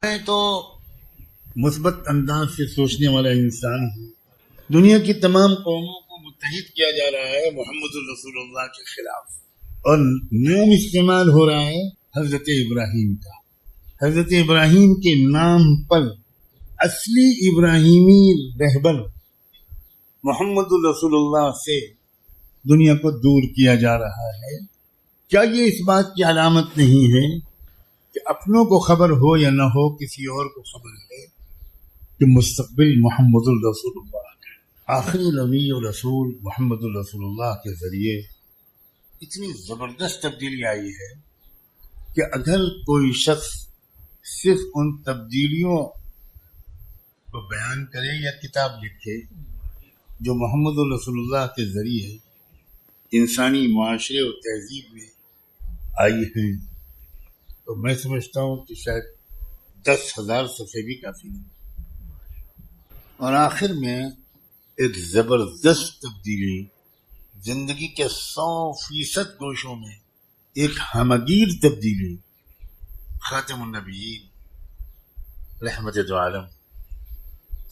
میں تو مثبت انداز سے سوچنے والا انسان ہوں. دنیا کی تمام قوموں کو متحد کیا جا رہا ہے محمد الرسول اللہ کے خلاف، اور نام استعمال ہو رہا ہے حضرت ابراہیم کا. حضرت ابراہیم کے نام پر اصلی ابراہیمی رہبر محمد الرسول اللہ سے دنیا کو دور کیا جا رہا ہے. کیا یہ اس بات کی علامت نہیں ہے کہ اپنوں کو خبر ہو یا نہ ہو، کسی اور کو خبر ہے کہ مستقبل محمد الرسول اللہ ہے؟ آخری نبی و رسول محمد الرسول اللہ کے ذریعے اتنی زبردست تبدیلی آئی ہے کہ اگر کوئی شخص صرف ان تبدیلیوں کو بیان کرے یا کتاب لکھے جو محمد الرسول اللہ کے ذریعے انسانی معاشرے اور تہذیب میں آئی ہیں، تو میں سمجھتا ہوں کہ شاید 10,000 صفحے بھی کافی نہیں. اور آخر میں ایک زبردست تبدیلی، زندگی کے 100% گوشوں میں ایک ہمگیر تبدیلی، خاتم النبیین رحمت دو عالم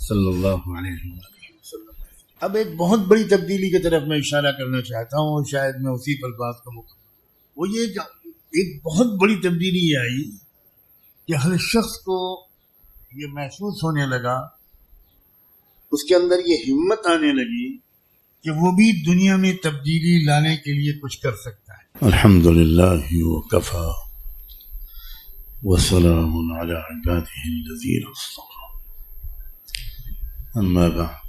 صلی اللہ علیہ وسلم. اب ایک بہت بڑی تبدیلی کی طرف میں اشارہ کرنا چاہتا ہوں، اور شاید میں اسی پر بات کا مکمل. وہ یہ کہ ایک بہت بڑی تبدیلی یہ آئی کہ ہر شخص کو یہ محسوس ہونے لگا، اس کے اندر یہ ہمت آنے لگی کہ وہ بھی دنیا میں تبدیلی لانے کے لیے کچھ کر سکتا ہے. الحمدللہ وکفا وسلام علی عبادہ الذین اصطفی، اما بعد،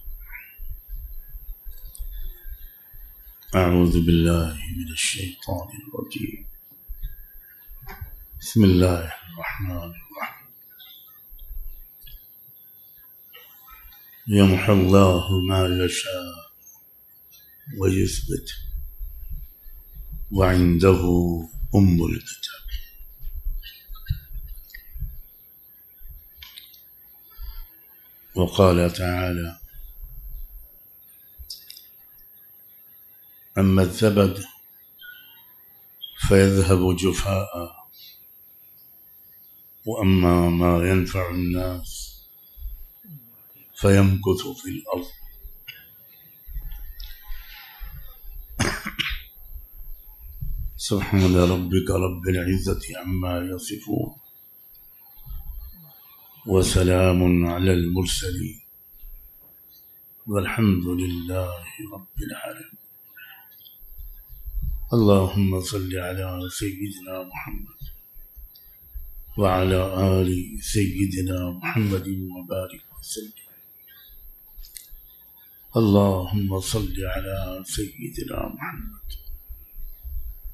اعوذ باللہ من الشیطان الرجیم، بسم اللہ الرحمن الرحیم. يمحو الله ما يشاء ويثبت وعنده الكتاب. وقال تعالى: أما الزبد فيذهب جفاء وأما ما ينفع الناس فيمكث في الأرض. سبحان ربك رب العزة عما يصفون وسلام على المرسلين والحمد لله رب العالمين. اللهم صل على سيدنا محمد وعلى آل سيدنا محمد وبارك وسلم. اللهم صل على سيدنا محمد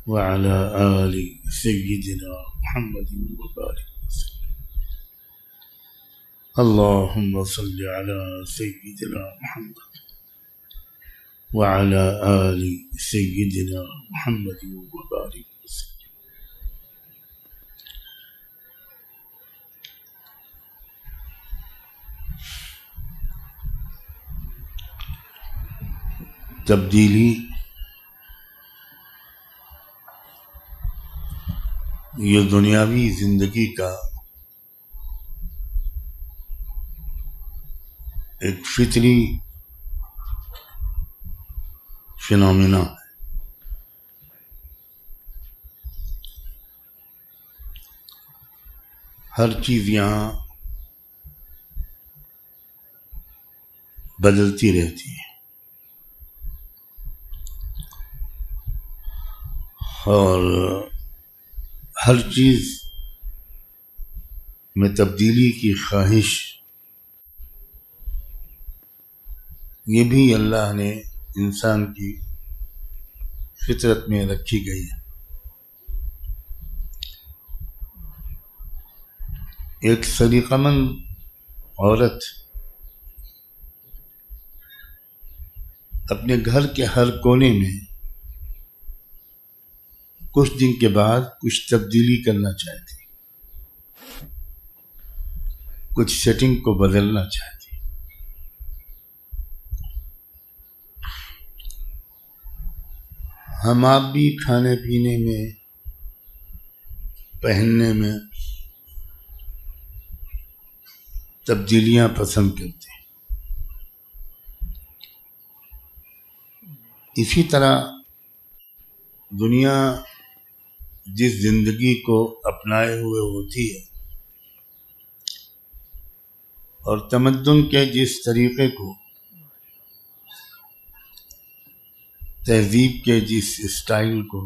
وعلى آل سيدنا محمد وبارك وسلم. اللهم صل على سيدنا محمد وعلى آل سيدنا محمد وبارك وسلم. تبدیلی یہ دنیاوی زندگی کا ایک فطری فینومینا ہے. ہر چیز یہاں بدلتی رہتی ہے، اور ہر چیز میں تبدیلی کی خواہش یہ بھی اللہ نے انسان کی فطرت میں رکھی گئی ہے. ایک سلیقہ مند عورت اپنے گھر کے ہر کونے میں کچھ دن کے بعد کچھ تبدیلی کرنا چاہتی، کچھ سیٹنگ کو بدلنا چاہتی. ہم آپ بھی کھانے پینے میں، پہننے میں، تبدیلیاں پسند کرتے ہیں. اسی طرح دنیا جس زندگی کو اپنائے ہوئے ہوتی ہے اور تمدن کے جس طریقے کو، تہذیب کے جس اسٹائل کو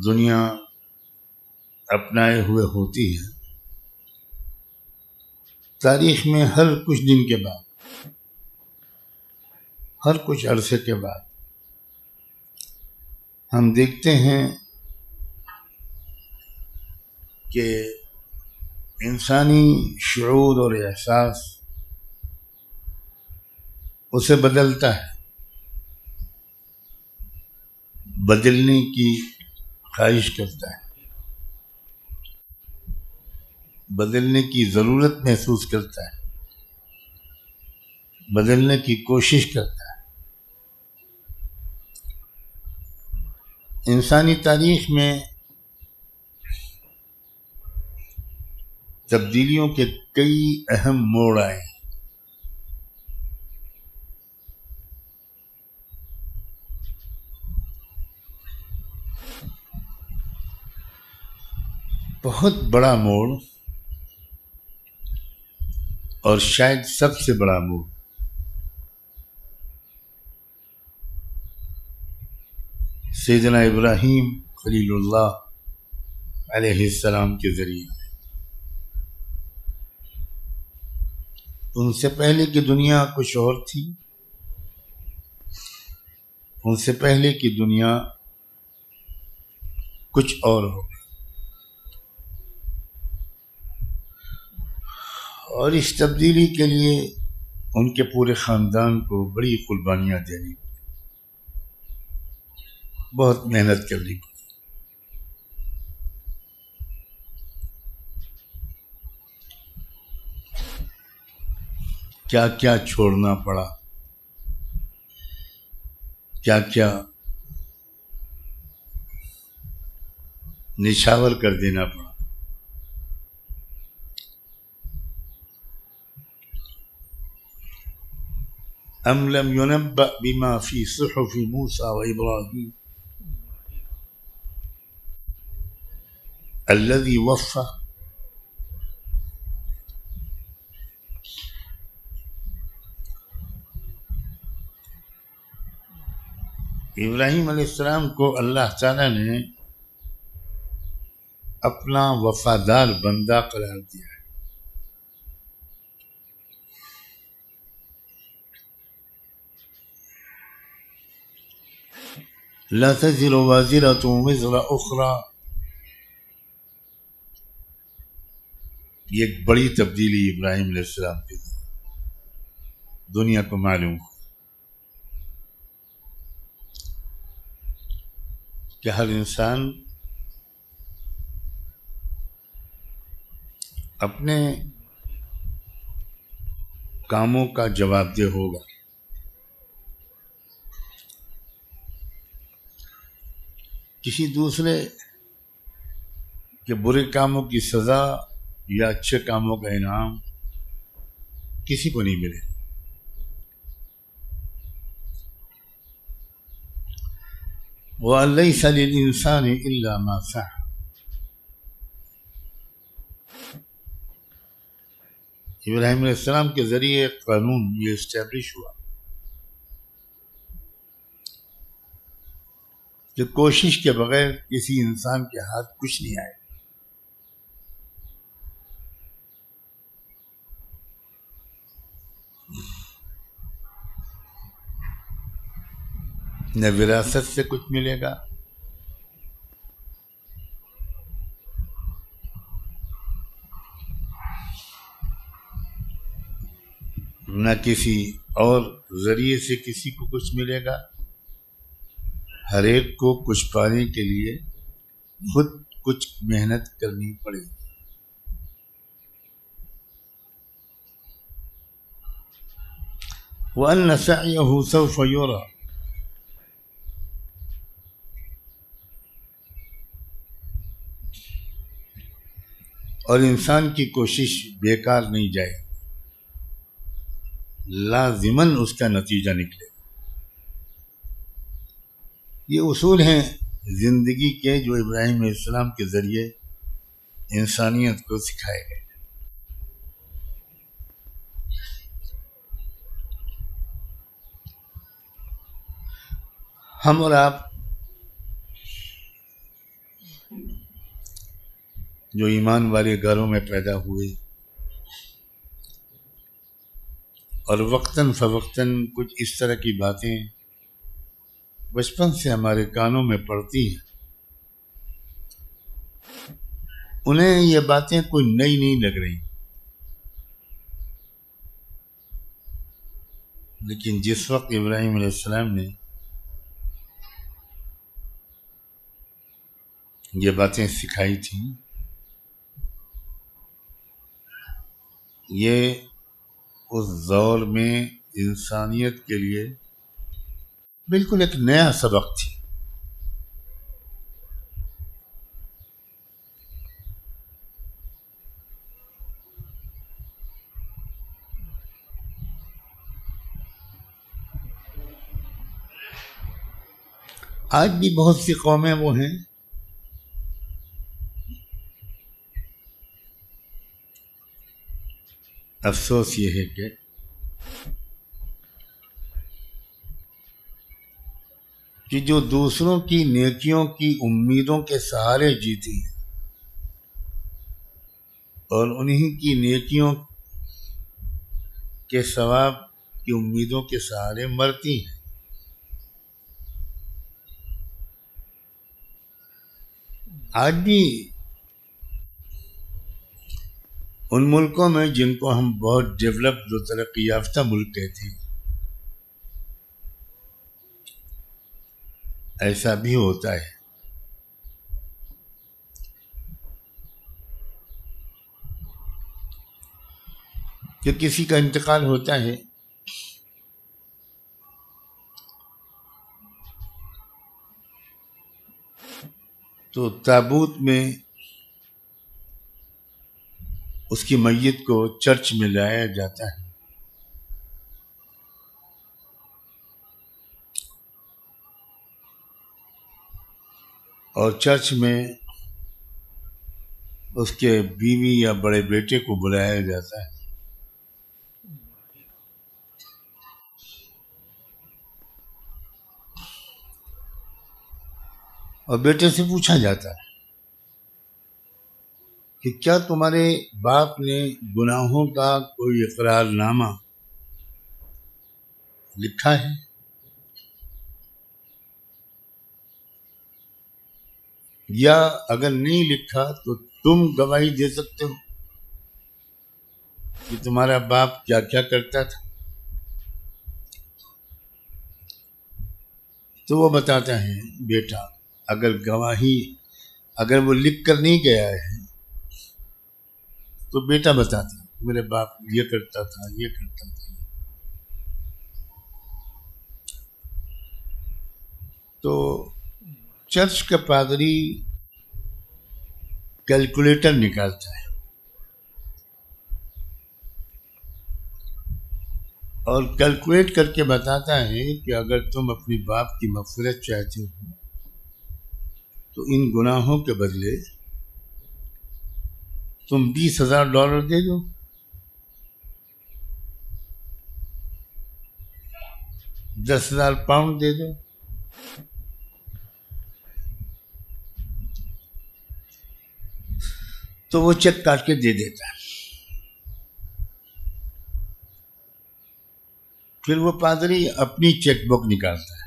دنیا اپنائے ہوئے ہوتی ہے، تاریخ میں ہر کچھ دن کے بعد، ہر کچھ عرصے کے بعد ہم دیکھتے ہیں کہ انسانی شعور اور احساس اسے بدلتا ہے، بدلنے کی خواہش کرتا ہے، بدلنے کی ضرورت محسوس کرتا ہے، بدلنے کی کوشش کرتا ہے. انسانی تاریخ میں تبدیلیوں کے کئی اہم موڑ آئے. بہت بڑا موڑ اور شاید سب سے بڑا موڑ سیدنا ابراہیم خلیل اللہ علیہ السلام کے ذریعے. ان سے پہلے کی دنیا کچھ اور تھی، ان سے پہلے کی دنیا کچھ اور ہو گئی، اور اس تبدیلی کے لیے ان کے پورے خاندان کو بڑی قربانیاں دینی، بہت محنت کرنی پڑی. کیا کیا چھوڑنا پڑا، کیا کیا نچھاور کر دینا پڑا. ام لم ينبأ بما في صحف موسى وإبراهيم الذي وفى. ابراہیم علیہ السلام کو اللہ تعالیٰ نے اپنا وفادار بندہ قرار دیا ہے. لا تزر وازرة وزر اخرى. یہ ایک بڑی تبدیلی ابراہیم علیہ السلام کی دنیا کو معلوم ہو کہ ہر انسان اپنے کاموں کا جواب دہ ہوگا. کسی دوسرے کے برے کاموں کی سزا یا اچھے کاموں کا انعام کسی کو نہیں ملے. وَأَن لَيْسَ لِلْإِنسَانِ إِلَّا مَا سَعَى. ابراہیم علیہ السلام کے ذریعے ایک قانون یہ اسٹیبلش ہوا کہ کوشش کے بغیر کسی انسان کے ہاتھ کچھ نہیں آئے. نہ وراثت سے کچھ ملے گا، نہ کسی اور ذریعے سے کسی کو کچھ ملے گا. ہر ایک کو کچھ پانے کے لیے خود کچھ محنت کرنی پڑے گی. وَأَنَّ سَعْيَهُ سَوْفَ يُرَى. اور انسان کی کوشش بیکار نہیں جائے، لازماً اس کا نتیجہ نکلے۔ یہ اصول ہیں زندگی کے جو ابراہیم علیہ السلام کے ذریعے انسانیت کو سکھائے گئے۔ ہم اور آپ جو ایمان والے گھروں میں پیدا ہوئے اور وقتاً فوقتاً کچھ اس طرح کی باتیں بچپن سے ہمارے کانوں میں پڑتی ہیں، انہیں یہ باتیں کوئی نئی نہیں لگ رہی، لیکن جس وقت ابراہیم علیہ السلام نے یہ باتیں سکھائی تھیں، یہ اس دور میں انسانیت کے لیے بالکل ایک نیا سبق تھی۔ آج بھی بہت سی قومیں وہ ہیں افسوس یہ ہے کہ جو دوسروں کی نیکیوں کی امیدوں کے سہارے جیتی ہیں اور انہی کی نیکیوں کے ثواب کی امیدوں کے سہارے مرتی ہیں۔ آج بھی ان ملکوں میں جن کو ہم بہت ڈیولپڈ و ترقی یافتہ ملک کہتے ہیں، ایسا بھی ہوتا ہے کہ کسی کا انتقال ہوتا ہے تو تابوت میں اس کی میت کو چرچ میں لایا جاتا ہے، اور چرچ میں اس کے بیوی یا بڑے بیٹے کو بلایا جاتا ہے، اور بیٹے سے پوچھا جاتا ہے کہ کیا تمہارے باپ نے گناہوں کا کوئی اقرار نامہ لکھا ہے؟ یا اگر نہیں لکھا تو تم گواہی دے سکتے ہو کہ تمہارا باپ کیا کیا کرتا تھا؟ تو وہ بتاتا ہے بیٹا اگر وہ لکھ کر نہیں گیا ہے تو بیٹا بتاتا میرے باپ یہ کرتا تھا، یہ کرتا تھا۔ تو چرچ کا پادری کیلکولیٹر نکالتا ہے اور کیلکولیٹ کر کے بتاتا ہے کہ اگر تم اپنی باپ کی مغفرت چاہتے ہو تو ان گناہوں کے بدلے تم $20,000 دے دو، £10,000 دے دو، تو وہ چیک کاٹ کے دے دیتا ہے۔ پھر وہ پادری اپنی چیک بک نکالتا ہے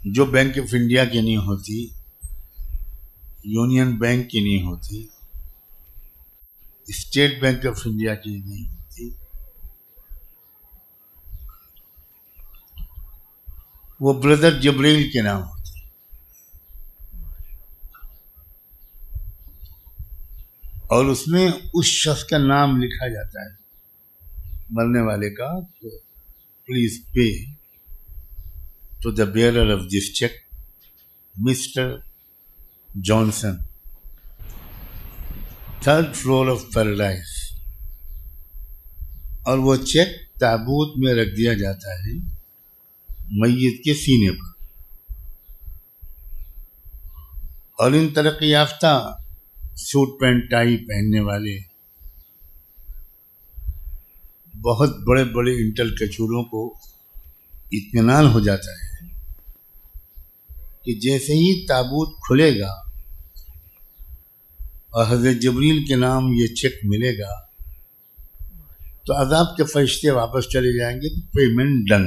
جو بینک آف انڈیا کی نہیں ہوتی، یونین بینک کی نہیں ہوتی، اسٹیٹ بینک آف انڈیا کی نہیں ہوتی، وہ بردر جبریل کے نام ہوتی، اور اس میں اس شخص کا نام لکھا جاتا ہے مرنے والے کا، please pay to the bearer of this cheque mister Johnson, 3rd floor of Paradise, اور وہ چیک تابوت میں رکھ دیا جاتا ہے میت کے سینے پر. اور ان ترقی یافتہ سوٹ پینٹ ٹائی پہننے والے بہت بڑے بڑے انٹل کچوروں کو اطمینان ہو جاتا ہے کہ جیسے ہی تابوت کھلے گا اور حضرت جبریل کے نام یہ چیک ملے گا تو عذاب کے فرشتے واپس چلے جائیں گے، پیمنٹ ڈن،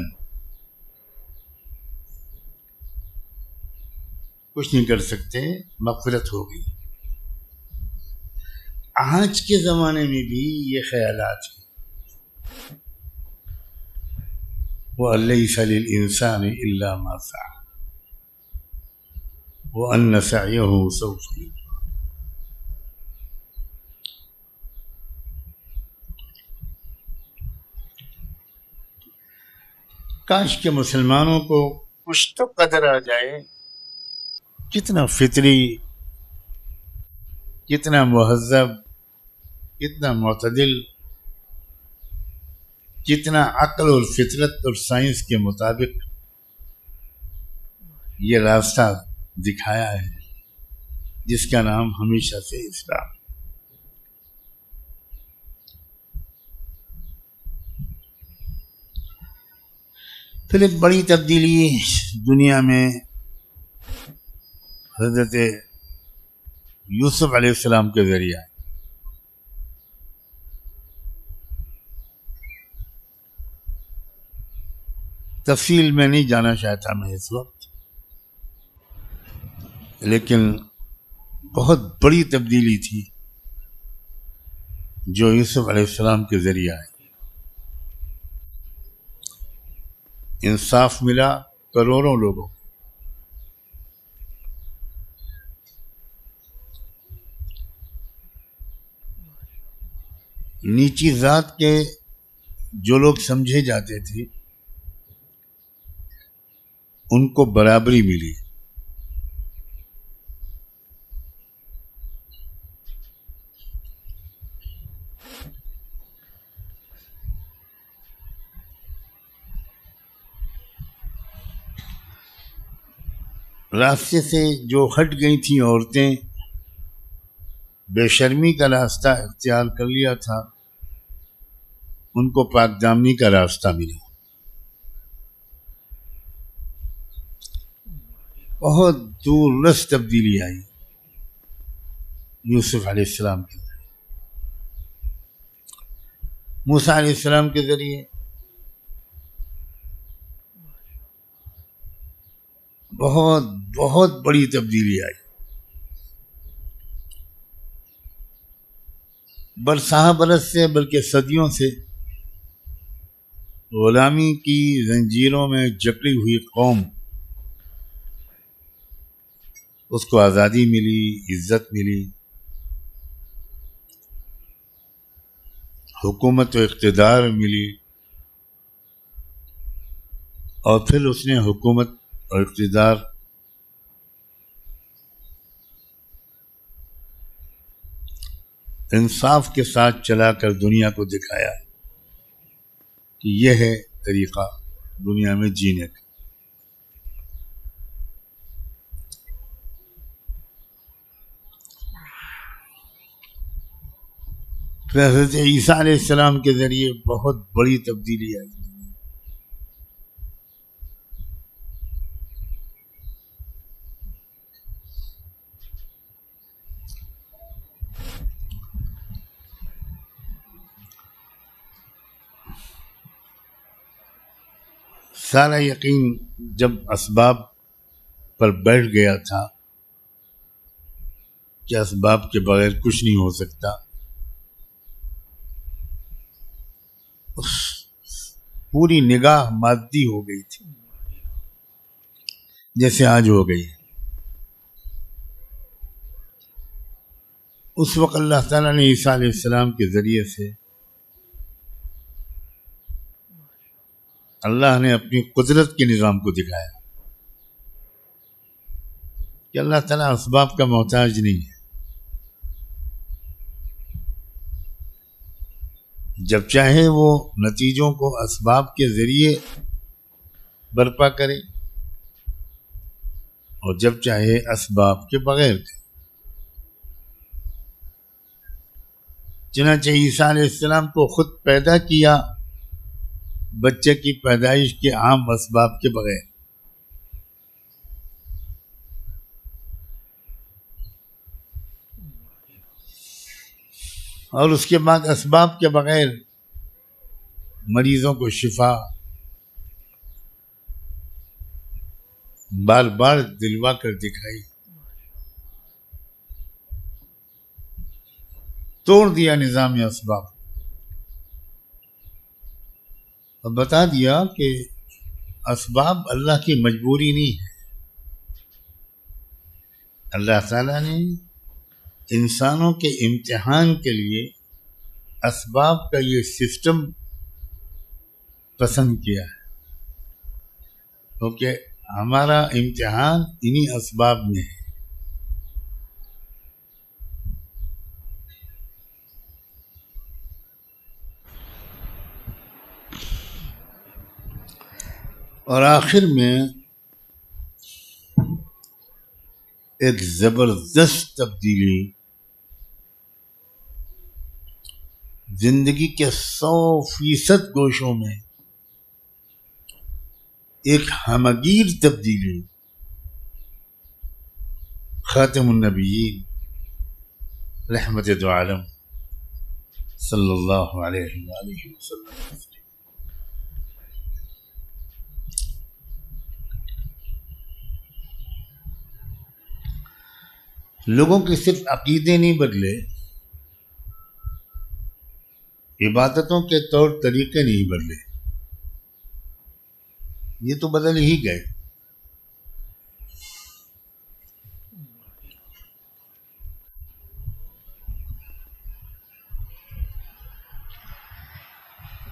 کچھ نہیں کر سکتے، مغفرت ہو گئی. آج کے زمانے میں بھی یہ خیالات ہیں. وَأَلَّيْسَ لِلْإِنسَانِ إِلَّا مَا سَعَى وَأَنَّ سَعْيَهُ سَوْفَ يُرَى. کاش کے مسلمانوں کو کچھ تو قدر آ جائے، کتنا فطری، کتنا مہذب، کتنا معتدل، کتنا عقل اور فطرت اور سائنس کے مطابق یہ راستہ دکھایا ہے جس کا نام ہمیشہ سے اسلام. پھر ایک بڑی تبدیلی دنیا میں حضرت یوسف علیہ السلام کے ذریعہ. تفصیل میں نہیں جانا چاہتا میں اس وقت، لیکن بہت بڑی تبدیلی تھی جو یوسف علیہ السلام کے ذریعہ آئی. انصاف ملا کروڑوں لوگوں. نیچی ذات کے جو لوگ سمجھے جاتے تھے ان کو برابری ملی. راستے سے جو ہٹ گئی تھیں عورتیں، بے شرمی کا راستہ اختیار کر لیا تھا، ان کو پاک دامنی کا راستہ ملا. بہت دور رس تبدیلی آئی یوسف علیہ السلام کے ذریعے، موسیٰ علیہ السلام کے ذریعے. بہت بہت بڑی تبدیلی آئی. برسہ برس سے بلکہ صدیوں سے غلامی کی زنجیروں میں جکڑی ہوئی قوم، اس کو آزادی ملی، عزت ملی، حکومت و اقتدار ملی، اور پھر اس نے حکومت اور اقتدار انصاف کے ساتھ چلا کر دنیا کو دکھایا کہ یہ ہے طریقہ دنیا میں جینے کا. پھر حضرت عیسیٰ علیہ السلام کے ذریعے بہت بڑی تبدیلی آئی. سارا یقین جب اسباب پر بیٹھ گیا تھا کہ اسباب کے بغیر کچھ نہیں ہو سکتا، پوری نگاہ مادی ہو گئی تھی جیسے آج ہو گئی. اس وقت اللہ تعالیٰ نے عیسیٰ علیہ السلام کے ذریعے سے اللہ نے اپنی قدرت کے نظام کو دکھایا. کہ اللہ تعالیٰ اسباب کا محتاج نہیں ہے. جب چاہے وہ نتیجوں کو اسباب کے ذریعے برپا کرے اور جب چاہے اسباب کے بغیر کرے. چنانچہ عیسیٰ علیہ السلام کو خود پیدا کیا بچے کی پیدائش کے عام اسباب کے بغیر. اور اس کے بعد اسباب کے بغیر مریضوں کو شفا بار بار دلوا کر دکھائی. توڑ دیا نظام اسباب اور بتا دیا کہ اسباب اللہ کی مجبوری نہیں ہے. اللہ تعالیٰ نے انسانوں کے امتحان کے لیے اسباب کا یہ سسٹم پسند کیا ہے کیونکہ ہمارا امتحان انہی اسباب میں ہے. اور آخر میں ایک زبردست تبدیلی زندگی کے 100% گوشوں میں ایک ہمگیر تبدیلی خاتم النبیین رحمت دو عالم صلی اللہ علیہ وآلہ وسلم. لوگوں کے صرف عقیدے نہیں بدلے، عبادتوں کے طور طریقے نہیں بدلے، یہ تو بدل ہی گئے.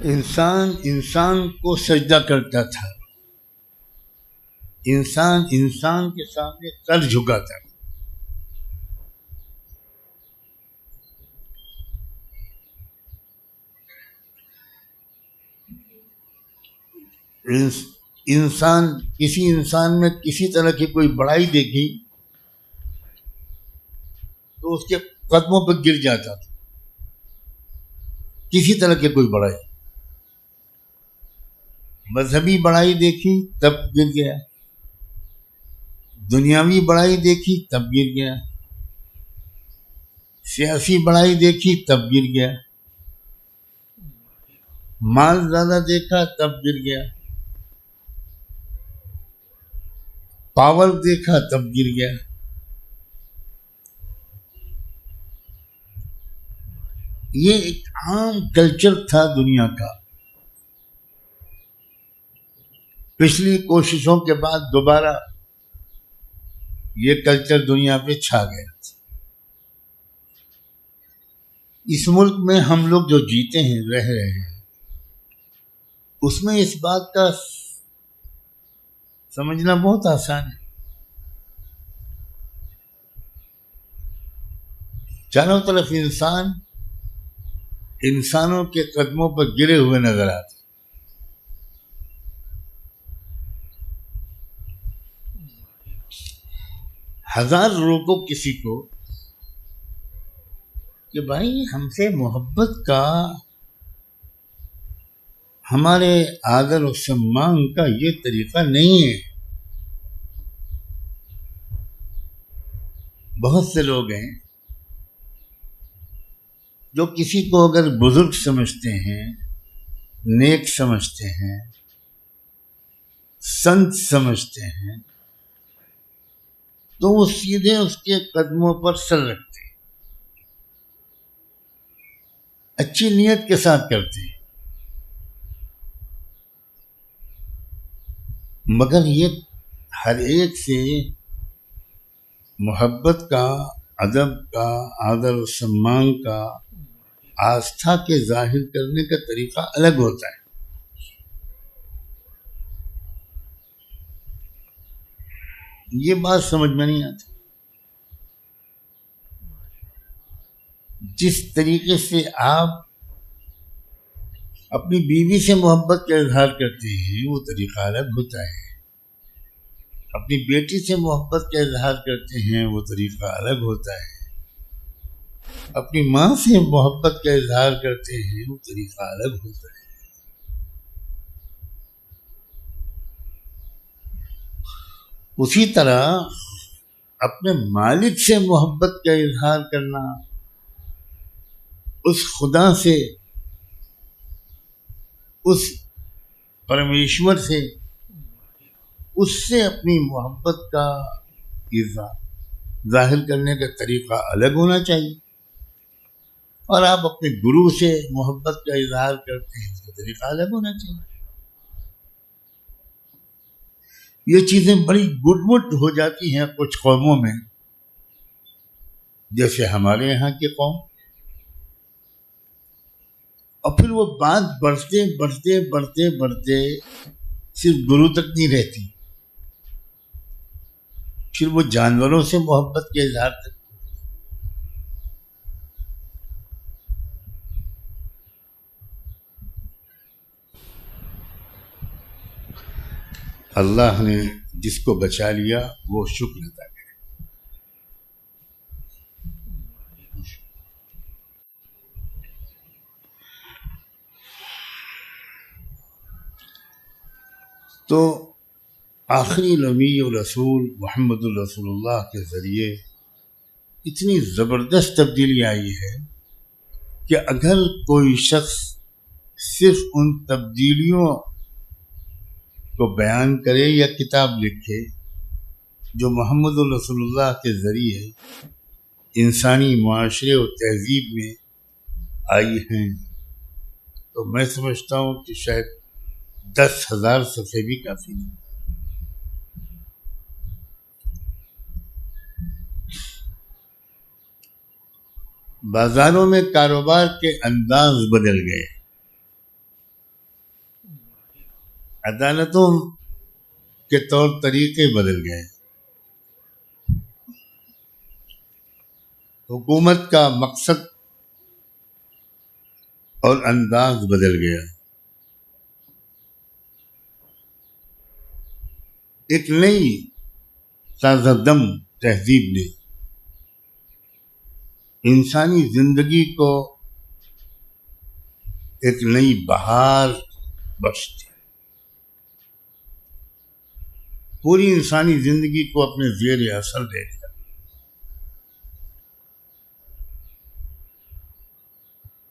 انسان کو سجدہ کرتا تھا، انسان کے سامنے سر جھکاتا تھا. کسی انسان میں کسی طرح کی کوئی بڑائی دیکھی تو اس کے قدموں پہ گر جاتا تھا. کسی طرح کی کوئی بڑائی، مذہبی بڑائی دیکھی تب گر گیا، دنیاوی بڑائی دیکھی تب گر گیا، سیاسی بڑائی دیکھی تب گر گیا، مال زیادہ دیکھا تب گر گیا، پاور دیکھا تب گر گیا. یہ ایک عام کلچر تھا دنیا کا. پچھلی کوششوں کے بعد دوبارہ یہ کلچر دنیا پہ چھا گیا. اس ملک میں ہم لوگ جو جیتے ہیں، رہ رہے ہیں، اس میں اس بات کا سمجھنا بہت آسان ہے. چاروں طرف انسانوں کے قدموں پر گرے ہوئے نظر آتے. ہزار روکو کسی کو کہ بھائی ہم سے محبت کا، ہمارے آدر و سمان کا یہ طریقہ نہیں ہے. بہت سے لوگ ہیں جو کسی کو اگر بزرگ سمجھتے ہیں، نیک سمجھتے ہیں، سنت سمجھتے ہیں، تو وہ سیدھے اس کے قدموں پر سر رکھتے ہیں، اچھی نیت کے ساتھ کرتے ہیں. مگر یہ ہر ایک سے محبت کا، ادب کا، آدر و سمان کا، آستھا کے ظاہر کرنے کا طریقہ الگ ہوتا ہے. یہ بات سمجھ میں نہیں آتی. جس طریقے سے آپ اپنی بیوی سے محبت کا اظہار کرتے ہیں وہ طریقہ الگ ہوتا ہے، اپنی بیٹی سے محبت کا اظہار کرتے ہیں وہ طریقہ الگ ہوتا ہے، اپنی ماں سے محبت کا اظہار کرتے ہیں وہ طریقہ الگ ہوتا ہے۔ اسی طرح اپنے مالک سے محبت کا اظہار کرنا، اس خدا سے، اس پرمیشور سے، اس سے اپنی محبت کا اظہار ظاہر کرنے کا طریقہ الگ ہونا چاہیے، اور آپ اپنے گرو سے محبت کا اظہار کرتے ہیں اس کا طریقہ الگ ہونا چاہیے۔ یہ چیزیں بڑی گڈ مٹ ہو جاتی ہیں کچھ قوموں میں، جیسے ہمارے یہاں کی قوم، اور پھر وہ بات بڑھتے بڑھتے بڑھتے بڑھتے صرف گرو تک نہیں رہتی، پھر وہ جانوروں سے محبت کے اظہار تک۔ اللہ نے جس کو بچا لیا وہ شکر ادا کرے۔ تو آخری نبی و رسول محمد الرسول اللہ کے ذریعے اتنی زبردست تبدیلی آئی ہے کہ اگر کوئی شخص صرف ان تبدیلیوں کو بیان کرے یا کتاب لکھے جو محمد الرسول اللہ کے ذریعے انسانی معاشرے و تہذیب میں آئی ہیں، تو میں سمجھتا ہوں کہ شاید 10,000 صفحے بھی کافی نہیں۔ بازاروں میں کاروبار کے انداز بدل گئے، عدالتوں کے طور طریقے بدل گئے، حکومت کا مقصد اور انداز بدل گیا۔ ایک نئی تازہ دم تہذیب نے انسانی زندگی کو ایک نئی بہار بخش دی، پوری انسانی زندگی کو اپنے زیر اثر لے لیا۔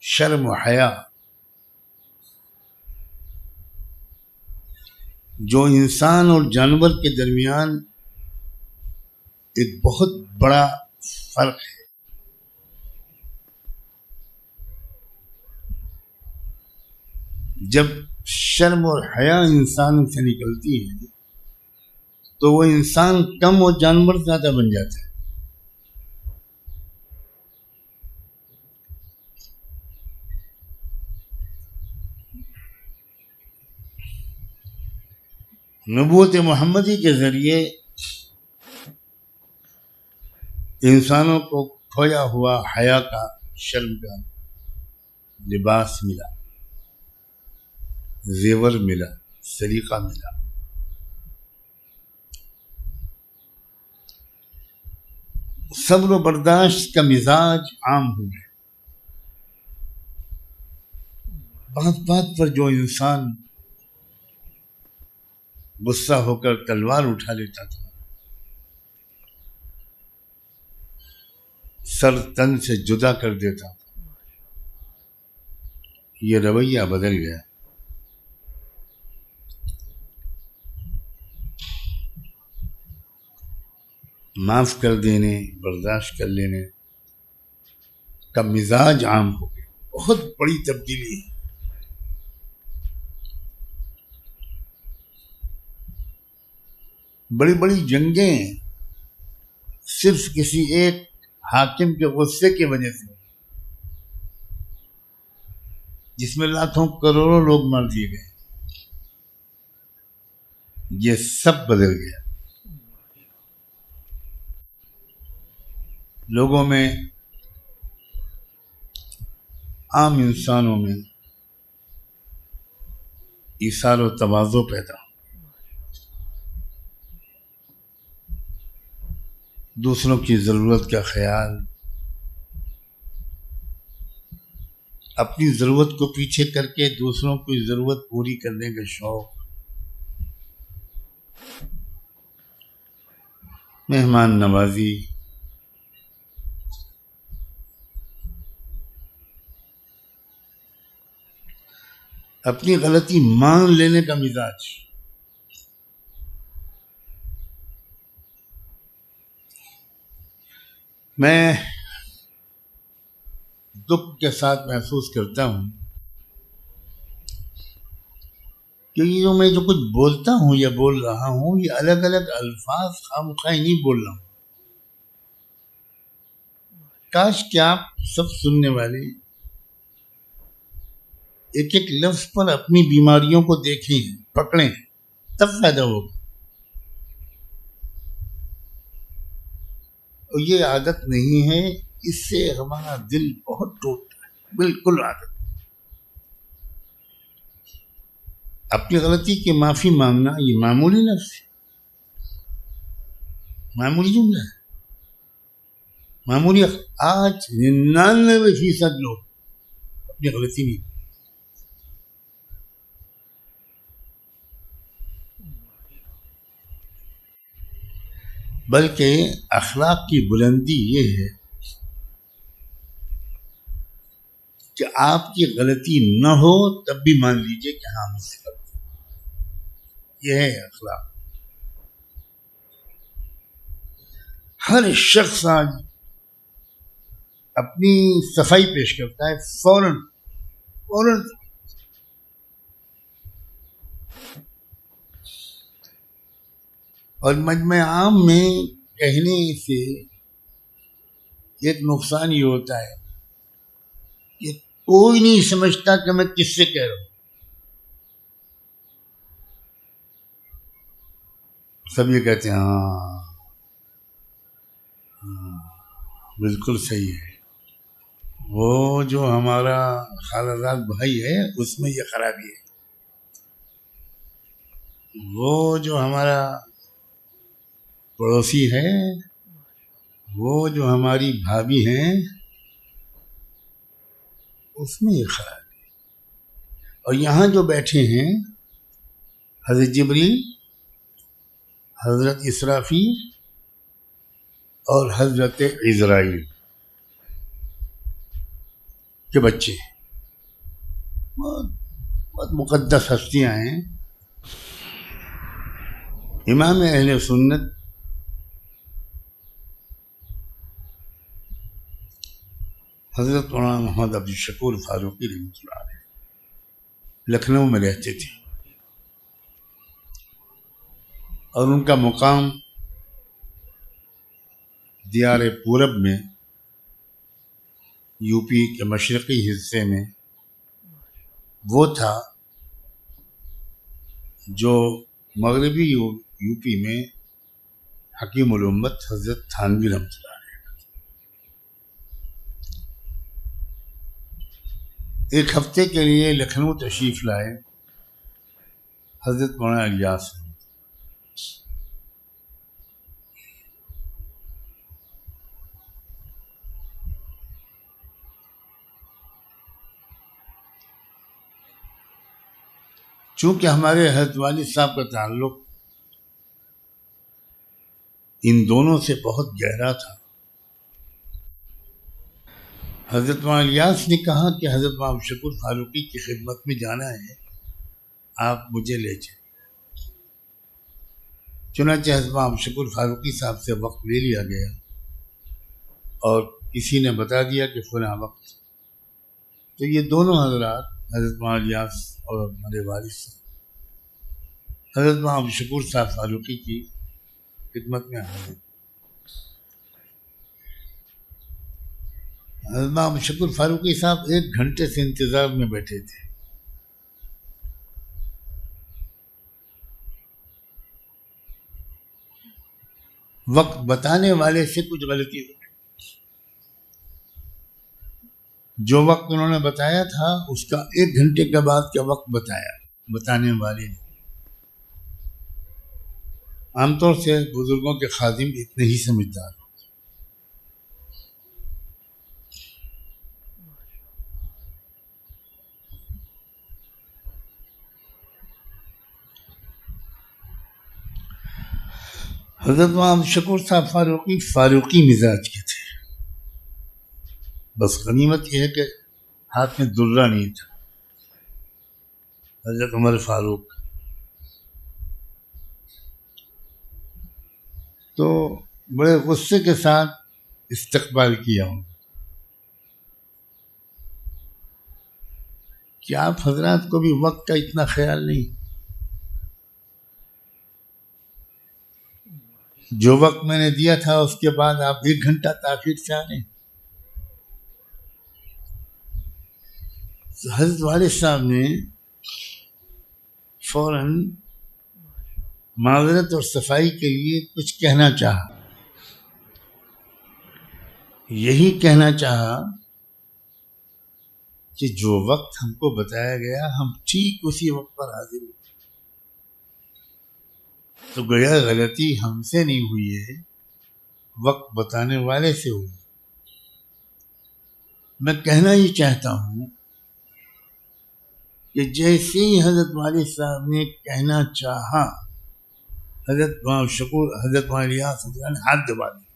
شرم و حیا جو انسان اور جانور کے درمیان ایک بہت بڑا فرق ہے، جب شرم اور حیا انسان سے نکلتی ہے تو وہ انسان کم اور جانور زیادہ بن جاتا ہے۔ نبوت محمدی کے ذریعے انسانوں کو کھویا ہوا حیا کا، شرم کا لباس ملا، زیور ملا، سلیقہ ملا۔ صبر و برداشت کا مزاج عام ہو گیا۔ بات بات پر جو انسان غصہ ہو کر تلوار اٹھا لیتا تھا، سر تن سے جدا کر دیتا تھا، یہ رویہ بدل گیا۔ معاف کر دینے، برداشت کر لینے کا مزاج عام ہو گیا۔ بہت بڑی تبدیلی ہے۔ بڑی بڑی جنگیں صرف کسی ایک حاکم کے غصے کی وجہ سے، جس میں لاکھوں کروڑوں لوگ مار دیے گئے، یہ سب بدل گیا۔ لوگوں میں عام انسانوں میں ایثار و تواضع پیدا ہو، دوسروں کی ضرورت کا خیال، اپنی ضرورت کو پیچھے کر کے دوسروں کی ضرورت پوری کرنے کا شوق، مہمان نوازی، اپنی غلطی مان لینے کا مزاج، میں دکھ کے ساتھ محسوس کرتا ہوں کہ یہ جو میں کچھ بولتا ہوں یا بول رہا ہوں، یہ الگ الگ الفاظ خواہ نہیں بول رہا ہوں. کاش کہ آپ سب سننے والے ایک ایک لفظ پر اپنی بیماریوں کو دیکھیں، پکڑیں، تب فائدہ ہوگا. اور یہ عادت نہیں ہے، اس سے ہمارا دل بہت ٹوٹتا ہے. بالکل عادت. اپنی غلطی کی معافی مانگنا یہ معمولی لفظ ہے، معمولی جملہ ہے، معمولی. آج 99% لوگ اپنی غلطی نہیں، بلکہ اخلاق کی بلندی یہ ہے کہ آپ کی غلطی نہ ہو تب بھی مان لیجئے کہ ہاں مجھ سے غلطی. یہ ہے اخلاق. ہر شخص آج اپنی صفائی پیش کرتا ہے فوراً. اور مجمع عام میں کہنے سے ایک نقصان یہ ہوتا ہے کہ کوئی نہیں سمجھتا کہ میں کس سے کہہ رہا ہوں. سب یہ کہتے ہیں ہاں بالکل صحیح ہے. وہ جو ہمارا خالہ زاد بھائی ہے اس میں یہ خرابی ہے، وہ جو ہمارا پڑوسی ہے، وہ جو ہماری بھابھی ہیں اس میں یہ خرابی ہے. اور یہاں جو بیٹھے ہیں حضرت جبریل، حضرت اسرافیل اور حضرت عزرائیل کے بچے بہت مقدس ہستیاں ہیں. امام اہل سنت حضرت مولانا محمد عبد الشکور فاروقی رحمۃ اللہ علیہ لکھنؤ میں رہتے تھے، اور ان کا مقام دیار پورب میں یو پی کے مشرقی حصے میں وہ تھا جو مغربی یو پی میں حکیم الامت حضرت تھانوی رحمۃ اللہ علیہ. ایک ہفتے کے لیے لکھنؤ تشریف لائے حضرت مولانا الیاس. چونکہ ہمارے حضرت والد صاحب کا تعلق ان دونوں سے بہت گہرا تھا، حضرت مولانا الیاس نے کہا کہ حضرت مولانا شکور فاروقی کی خدمت میں جانا ہے، آپ مجھے لے جائیں. چنانچہ حضرت مولانا شکور فاروقی صاحب سے وقت لے لیا گیا اور کسی نے بتا دیا کہ فلاں وقت. تو یہ دونوں حضرات حضرت مولانا الیاس اور ہمارے والد صاحب حضرت مولانا شکور صاحب فاروقی کی خدمت میں حاضر. حضرت مولانا شکور فاروقی صاحب 1 گھنٹے سے انتظار میں بیٹھے تھے. وقت بتانے والے سے کچھ غلطی ہو گئی. جو وقت انہوں نے بتایا تھا اس کا 1 گھنٹے کے بعد کا وقت بتایا بتانے والے نے. عام طور سے بزرگوں کے خادم اتنے ہی سمجھدار. حضرت محمد شکور صاحب فاروقی مزاج کے تھے. بس غنیمت یہ ہے کہ ہاتھ میں درہ نہیں تھا. حضرت عمر فاروق تو بڑے غصے کے ساتھ استقبال کیا ہوں کہ آپ حضرات کو بھی وقت کا اتنا خیال نہیں. جو وقت میں نے دیا تھا اس کے بعد آپ 1 گھنٹہ تاخیر سے آ رہے ہیں. حضرت والد صاحب نے فوراً معذرت اور صفائی کے لیے کچھ کہنا چاہا. یہی کہنا چاہا کہ جو وقت ہم کو بتایا گیا ہم ٹھیک اسی وقت پر حاضر ہوئے. تو گویا غلطی ہم سے نہیں ہوئی ہے، وقت بتانے والے سے ہوئی. میں کہنا یہ چاہتا ہوں کہ جیسے ہی حضرت والد صاحب نے کہنا چاہا حضرت حضرت الیاس نے ہاتھ دبا دیا.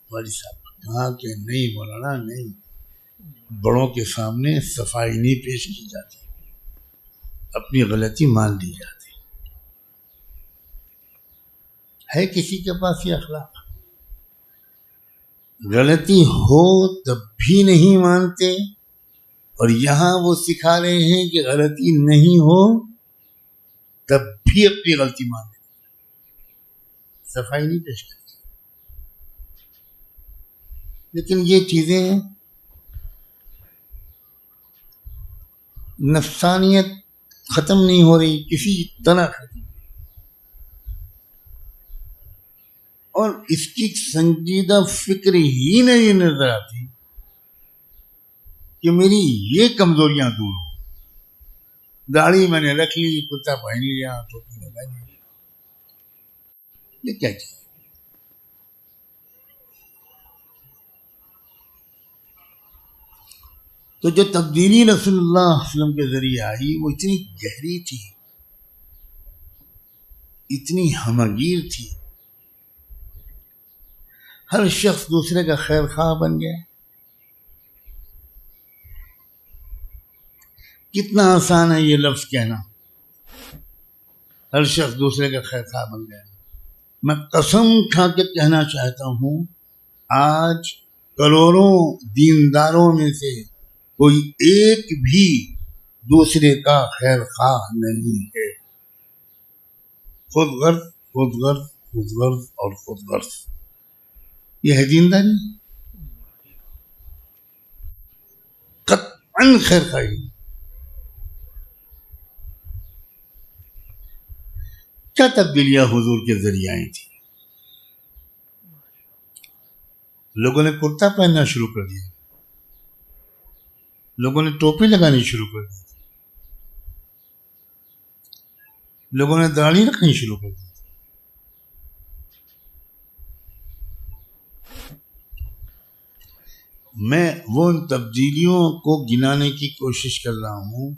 والد صاحب نے کہا کہ نہیں مولانا نہیں، بڑوں کے سامنے صفائی نہیں پیش کی جاتی، اپنی غلطی مان لی جاتی. ہے کسی کے پاس یہ اخلاق؟ غلطی ہو تب بھی نہیں مانتے، اور یہاں وہ سکھا رہے ہیں کہ غلطی نہیں ہو تب بھی اپنی غلطی مان لیں، صفائی نہیں پیش کرتے. لیکن یہ چیزیں نفسانیت ختم نہیں ہو رہی کسی طرح ختم. اور اس کی سنجیدہ فکر ہی نہیں نظر آتی کہ میری یہ کمزوریاں دور ہوں. داڑھی میں نے رکھ لی، کرتا پہن لیا، ٹوپی لگا لی، یہ کیا چیز؟ تو جو تبدیلی رسول اللہ صلی اللہ علیہ وسلم کے ذریعے آئی وہ اتنی گہری تھی، اتنی ہمگیر تھی. ہر شخص دوسرے کا خیر خواہ بن گیا. کتنا آسان ہے یہ لفظ کہنا، ہر شخص دوسرے کا خیر خواہ بن گیا. میں قسم کھا کے کہنا چاہتا ہوں آج کروڑوں دینداروں میں سے کوئی ایک بھی دوسرے کا خیر خواہ نہیں ہے. خود غرض خود غرض خود غرض اور خود غرض، یہ ہے دینداری؟ قطعاً خیر خواہی. کیا تبدیلیاں حضور کے ذریعے آئی تھی؟ لوگوں نے کرتا پہننا شروع کر دیا، لوگوں نے ٹوپی لگانی شروع کر دی، لوگوں نے داڑھی رکھنی شروع کر دی. میں وہ ان تبدیلیوں کو گنانے کی کوشش کر رہا ہوں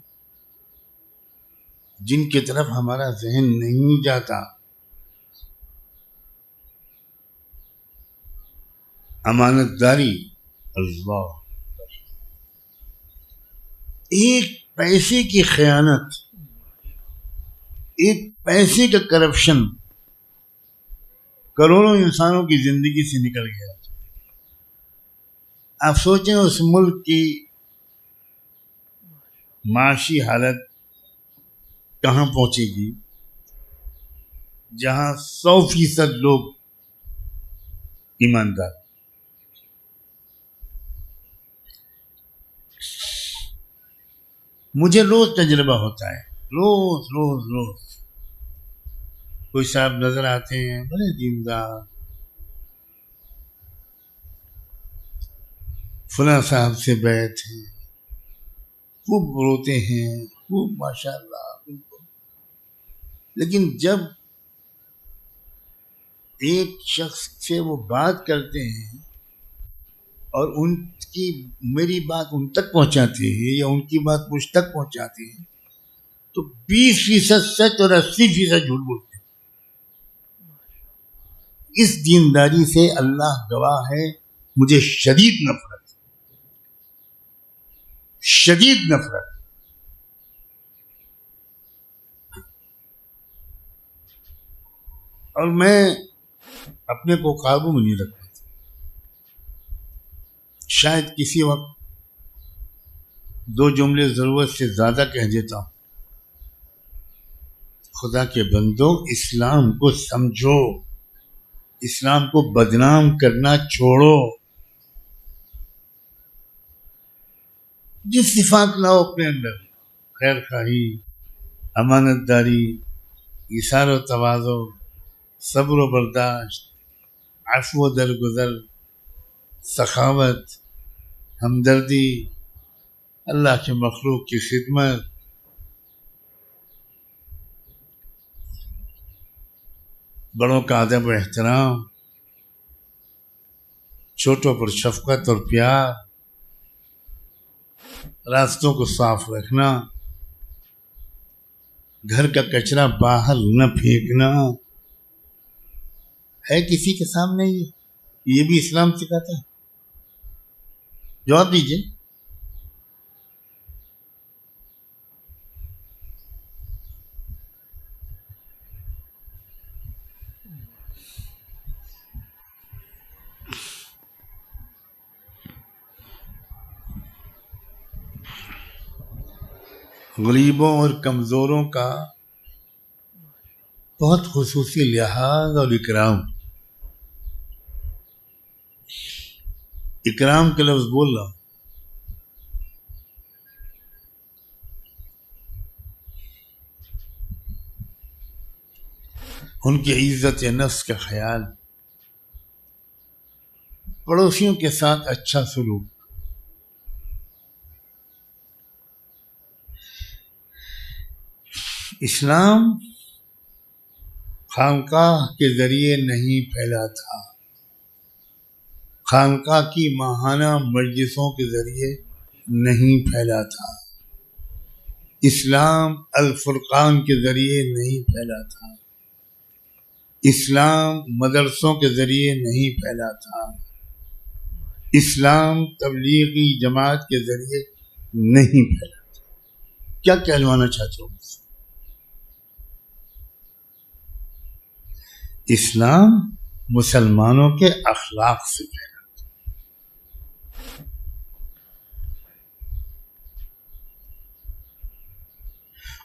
جن کی طرف ہمارا ذہن نہیں جاتا. امانت داری، اللہ، ایک پیسے کی خیانت، ایک پیسے کا کرپشن کروڑوں انسانوں کی زندگی سے نکل گیا. آپ سوچیں اس ملک کی معاشی حالت کہاں پہنچے گی جہاں 100% لوگ ایماندار. مجھے روز تجربہ ہوتا ہے، روز روز روز کوئی صاحب نظر آتے ہیں بڑے دیندار، فلاں صاحب سے بیعت ہے، خوب روتے ہیں، خوب ماشاء اللہ بالکل. لیکن جب ایک شخص سے وہ بات کرتے ہیں اور ان کی میری بات ان تک پہنچاتے ہیں یا ان کی بات مجھ تک پہنچاتے ہیں تو 20% سچ اور 80% جھوٹ بولتے ہیں. اس دینداری سے اللہ گواہ ہے مجھے شدید نفرت، شدید نفرت. اور میں اپنے کو قابو میں نہیں رکھتا. شاید کسی وقت 2 جملے ضرورت سے زیادہ کہہ دیتا ہوں. خدا کے بندوں، اسلام کو سمجھو، اسلام کو بدنام کرنا چھوڑو. جس صفات لاؤ اپنے اندر، خیر خواہی، امانت داری، ایثار و تواضع، صبر و برداشت، عفو و درگزر، سخاوت، ہمدردی، اللہ کے مخلوق کی خدمت، بڑوں کا ادب و احترام، چھوٹوں پر شفقت اور پیار، راستوں کو صاف رکھنا، گھر کا کچرا باہر نہ پھینکنا. ہے کسی کے سامنے یہ بھی اسلام سکھاتا ہے؟ جواب دیجیے. غریبوں اور کمزوروں کا بہت خصوصی لحاظ اور اکرام. اکرام کے لفظ بول رہا ہوں. ان کی عزت نفس کا خیال، پڑوسیوں کے ساتھ اچھا سلوک. اسلام خانقاہ کے ذریعے نہیں پھیلا تھا، خانقاہ کی ماہانہ مجلسوں کے ذریعے نہیں پھیلا تھا، اسلام الفرقان کے ذریعے نہیں پھیلا تھا، اسلام مدرسوں کے ذریعے نہیں پھیلا تھا، اسلام تبلیغی جماعت کے ذریعے نہیں پھیلا تھا. کیا کہلوانا چاہتے ہو؟ اسلام مسلمانوں کے اخلاق سے پھیلا.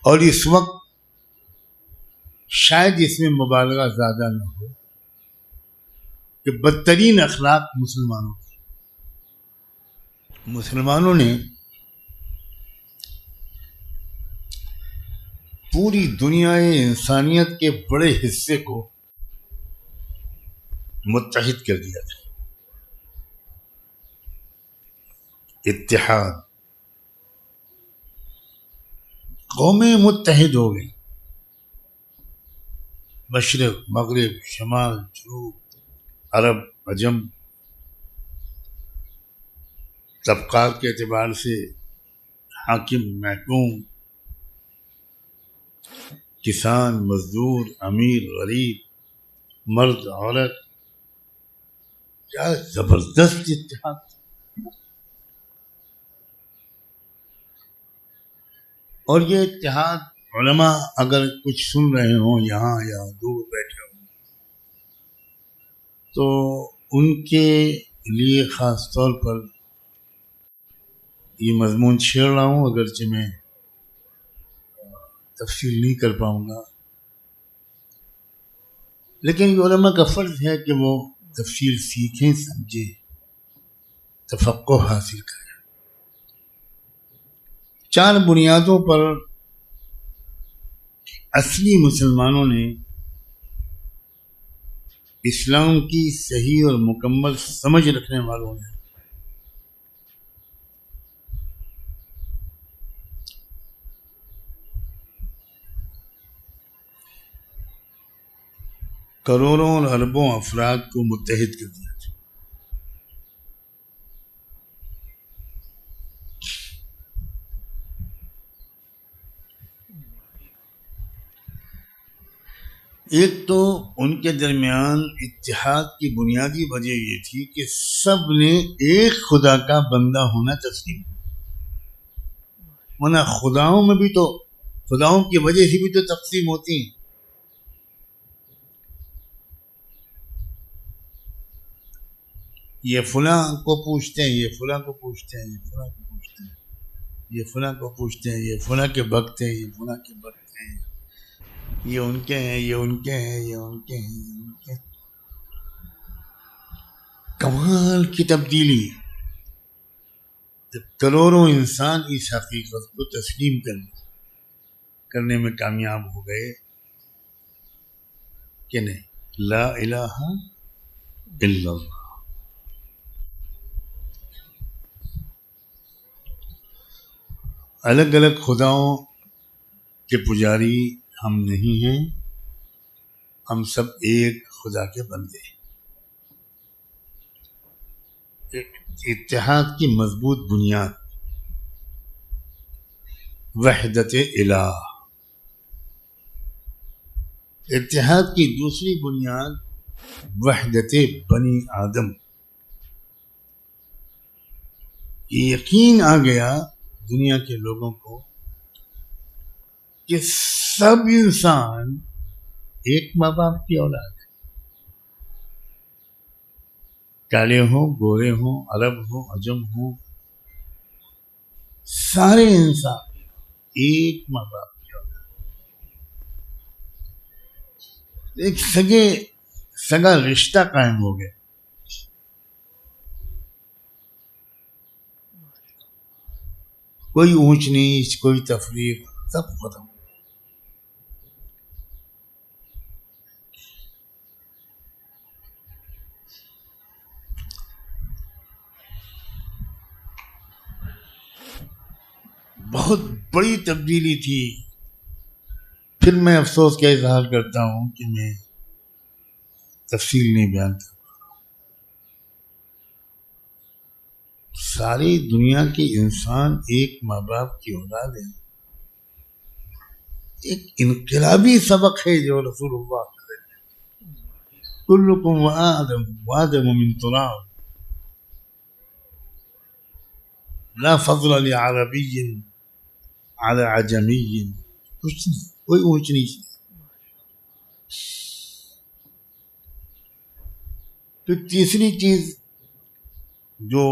اور اس وقت شاید اس میں مبالغہ زیادہ نہ ہو کہ بدترین اخلاق مسلمانوں نے پوری دنیا انسانیت کے بڑے حصے کو متحد کر دیا تھا. اتحاد، قومیں متحد ہو گئی، مشرق مغرب شمال جنوب، عرب عجم، طبقات کے اعتبار سے حاکم محکوم، کسان مزدور، امیر غریب، مرد عورت. کیا زبردست اتحاد. اور یہ اتحاد علماء اگر کچھ سن رہے ہوں یہاں یا دور بیٹھے ہوں تو ان کے لیے خاص طور پر یہ مضمون چھیڑ رہا ہوں، اگرچہ میں تفصیل نہیں کر پاؤں گا، لیکن یہ علماء کا فرض ہے کہ وہ تفصیل سیکھیں، سمجھیں، تفقہ حاصل کریں. 4 بنیادوں پر اصلی مسلمانوں نے اسلام کی صحیح اور مکمل سمجھ رکھنے والوں نے کروڑوں اور اربوں افراد کو متحد کر دیا. ایک تو ان کے درمیان اتحاد کی بنیادی وجہ یہ تھی کہ سب نے ایک خدا کا بندہ ہونا تسلیم کیا. ورنہ خداؤں میں بھی تو خداؤں کی وجہ سے بھی تو تقسیم ہوتی ہیں. یہ فلاں کو پوچھتے ہیں، یہ فلاں کو پوچھتے ہیں، یہ فلاں کو پوچھتے ہیں، یہ فلاں کو پوچھتے ہیں، یہ فلاں کے بھکت ہیں، یہ فلاں کے بھکت ہیں، یہ ان کے ہیں، یہ ان کے ہیں، یہ ان کے ہیں، یہ ان کے ہیں. کمال کی تبدیلی. جب کروڑوں انسان اس حقیقت کو تسلیم کرنے میں کامیاب ہو گئے کہ نہیں، لا الہ الا اللہ. الگ الگ خداؤں کے پجاری ہم نہیں ہیں، ہم سب ایک خدا کے بندے ہیں. اتحاد کی مضبوط بنیاد وحدت الہ. اتحاد کی دوسری بنیاد وحدت بنی آدم. یہ یقین آ گیا دنیا کے لوگوں کو کہ سب انسان ایک ماں باپ کی اولاد ہے. کالے ہوں، گورے ہوں، عرب ہوں، عجم ہوں، سارے انسان ایک ماں باپ کی اولاد. ایک سگا رشتہ قائم ہو گیا. کوئی اونچ نیچ، کوئی تفریق، سب ختم. بہت بڑی تبدیلی تھی. پھر میں افسوس کا اظہار کرتا ہوں کہ میں تفصیل نہیں بیان کرتا. ساری دنیا کے انسان ایک ماں باپ کی اولاد ہے. ایک انقلابی سبق ہے جو رسول اللہ کلکم آدم وآدم من تراب لا فضل لعربی على عجمی. کچھ نہیں، کوئی اونچ نیچ نہیں. تو تیسری چیز جو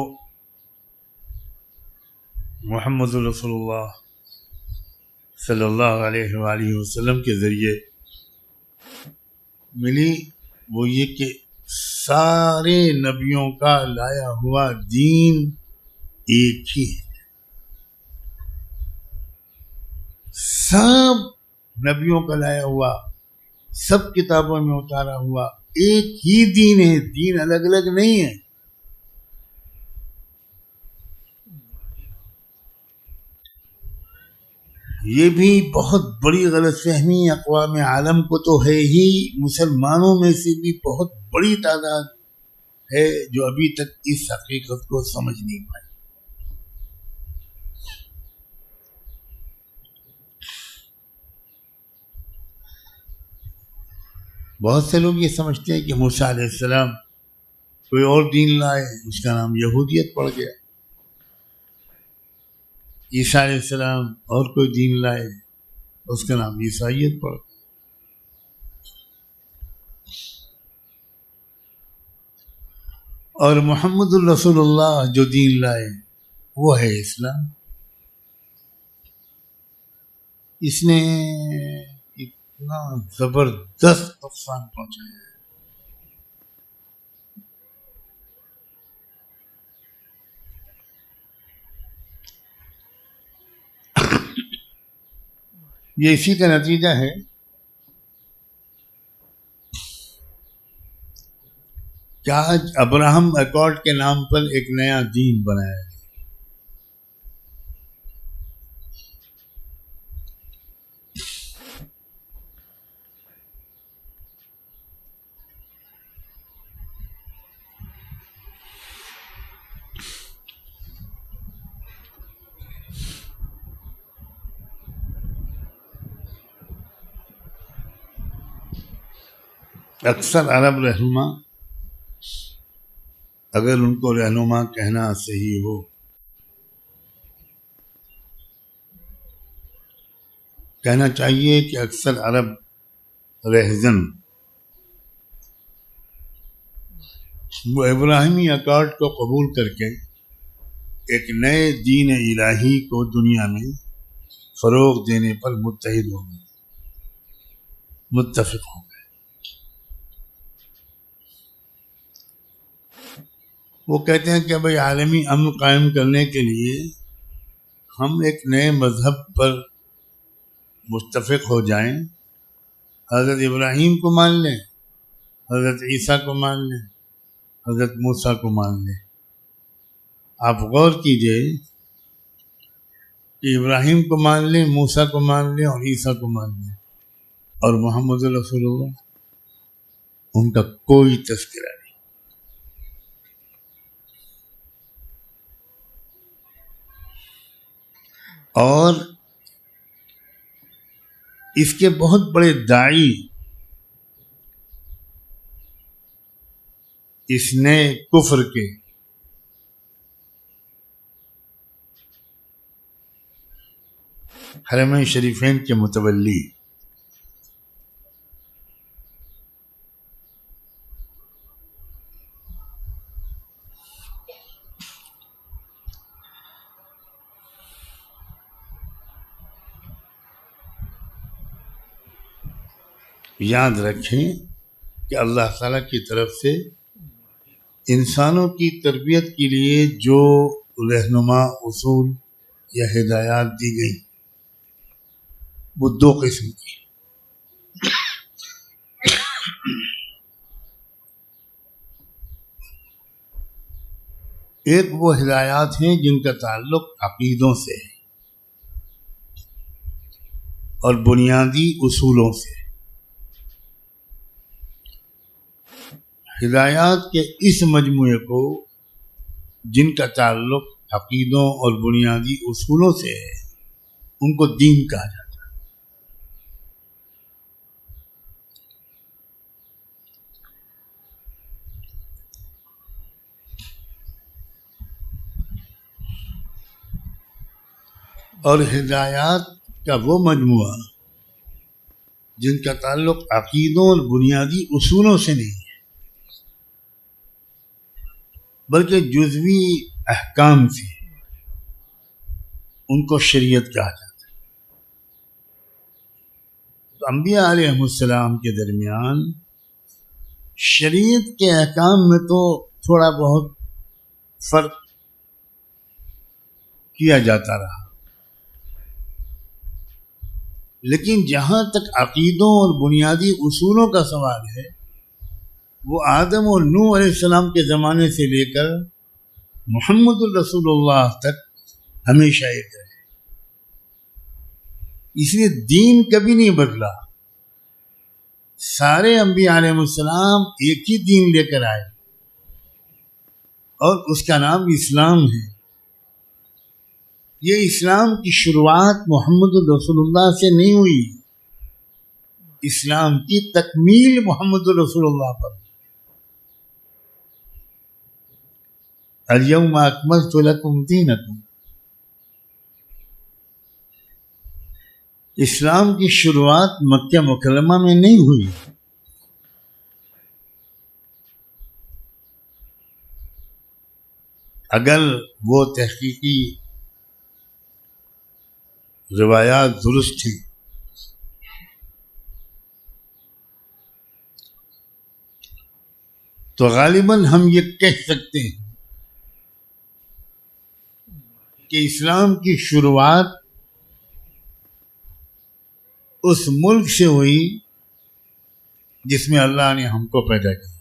محمد رسول اللہ صلی اللہ علیہ وآلہ وسلم کے ذریعے ملی وہ یہ کہ سارے نبیوں کا لایا ہوا دین ایک ہی ہے. سب نبیوں کا لایا ہوا، سب کتابوں میں اتارا ہوا ایک ہی دین ہے. دین الگ الگ نہیں ہے. یہ بھی بہت بڑی غلط فہمی اقوام عالم کو تو ہے ہی، مسلمانوں میں سے بھی بہت بڑی تعداد ہے جو ابھی تک اس حقیقت کو سمجھ نہیں پائے. بہت سے لوگ یہ سمجھتے ہیں کہ موسیٰ علیہ السلام کوئی اور دین لائے، اس کا نام یہودیت پڑ گیا. عیسیٰ علیہ السلام اور کوئی دین لائے، اس کا نام عیسائیت پڑ گیا. اور محمد الرسول اللہ جو دین لائے وہ ہے اسلام. اس نے اتنا زبردست نقصان پہنچایا. یہ اسی کا نتیجہ ہے کہ آج ابراہم ایکارڈ کے نام پر ایک نیا دین بنایا ہے. اکثر عرب رہنما، اگر ان کو رہنما کہنا صحیح ہو، کہنا چاہیے کہ اکثر عرب رہزن وہ ابراہیمی اکارڈ کو قبول کر کے ایک نئے دین الہی کو دنیا میں فروغ دینے پر متحد ہو گئے، متفق ہو گئے۔ وہ کہتے ہیں کہ بھائی عالمی امن قائم کرنے کے لیے ہم ایک نئے مذہب پر متفق ہو جائیں، حضرت ابراہیم کو مان لیں، حضرت عیسیٰ کو مان لیں، حضرت موسیٰ کو مان لیں۔ آپ غور کیجئے کہ ابراہیم کو مان لیں، موسیٰ کو مان لیں اور عیسیٰ کو مان لیں، اور محمد رسول اللہ ان کا کوئی تذکرہ نہیں۔ اور اس کے بہت بڑے داعی اس نے کفر کے حرمین شریفین کے متولی، یاد رکھیں کہ اللہ تعالیٰ کی طرف سے انسانوں کی تربیت کے لیے جو رہنما اصول یا ہدایات دی گئی وہ دو قسم کی۔ ایک وہ ہدایات ہیں جن کا تعلق عقیدوں سے ہے اور بنیادی اصولوں سے۔ ہدایات کے اس مجموعے کو جن کا تعلق عقیدوں اور بنیادی اصولوں سے ہے ان کو دین کہا جاتا ہے۔ اور ہدایات کا وہ مجموعہ جن کا تعلق عقیدوں اور بنیادی اصولوں سے نہیں ہے بلکہ جزوی احکام سے، ان کو شریعت کہا جاتا ہے۔ تو انبیاء علیہ السلام کے درمیان شریعت کے احکام میں تو تھوڑا بہت فرق کیا جاتا رہا، لیکن جہاں تک عقیدوں اور بنیادی اصولوں کا سوال ہے وہ آدم اور نوح علیہ السلام کے زمانے سے لے کر محمد الرسول اللہ تک ہمیشہ ایک رہے۔ اس لیے دین کبھی نہیں بدلا، سارے انبیاء علیہ السلام ایک ہی دین لے کر آئے اور اس کا نام اسلام ہے۔ یہ اسلام کی شروعات محمد الرسول اللہ سے نہیں ہوئی، اسلام کی تکمیل محمد الرسول اللہ پر۔ الیوم اکملت لکم دینکم، اسلام کی شروعات مکہ مکرمہ میں نہیں ہوئی۔ اگر وہ تحقیقی روایات درست تھیں تو غالباً ہم یہ کہہ سکتے ہیں کہ اسلام کی شروعات اس ملک سے ہوئی جس میں اللہ نے ہم کو پیدا کیا۔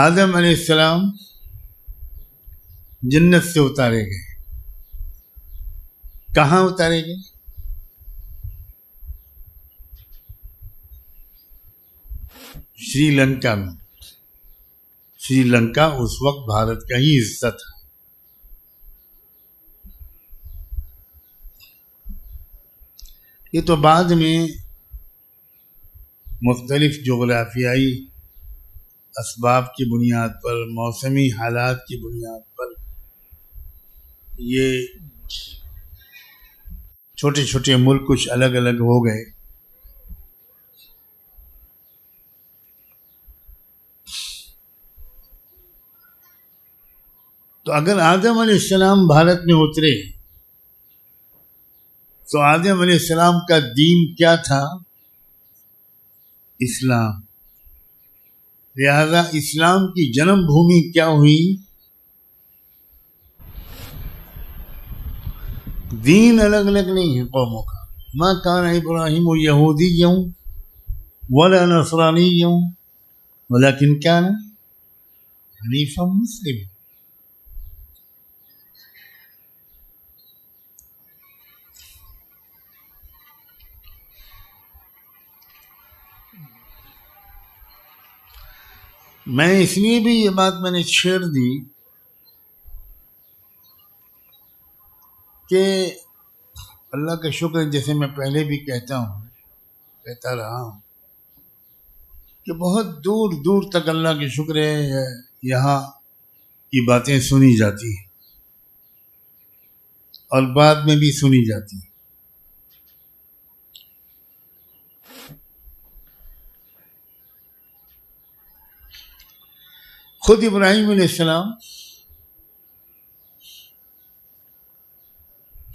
آدم علیہ السلام جنت سے اتارے گئے، کہاں اتارے گئے؟ سری لنکا میں۔ سری لنکا اس وقت بھارت کا ہی حصہ تھا۔ یہ تو بعد میں مختلف جغرافیائی اسباب کی بنیاد پر، موسمی حالات کی بنیاد پر یہ چھوٹے چھوٹے ملک کچھ الگ الگ ہو گئے. تو اگر آدم علیہ السلام بھارت میں اترے تو آدم علیہ السلام کا دین کیا تھا؟ اسلام. لہذا اسلام کی جنم بھومی کیا ہوئی؟ دین الگ الگ نہیں ہے قوموں کا. ما کان ابراہیم یہودیا ولا نصرانیا ولکن کان حنیفا مسلما. میں اس لیے بھی یہ بات میں نے چھیڑ دی کہ اللہ کا شکر، جیسے میں پہلے بھی کہتا رہا ہوں کہ بہت دور دور تک اللہ کے شکر ہے یہاں کی باتیں سنی جاتی ہیں اور بعد میں بھی سنی جاتی ہیں. خود ابراہیم علیہ السلام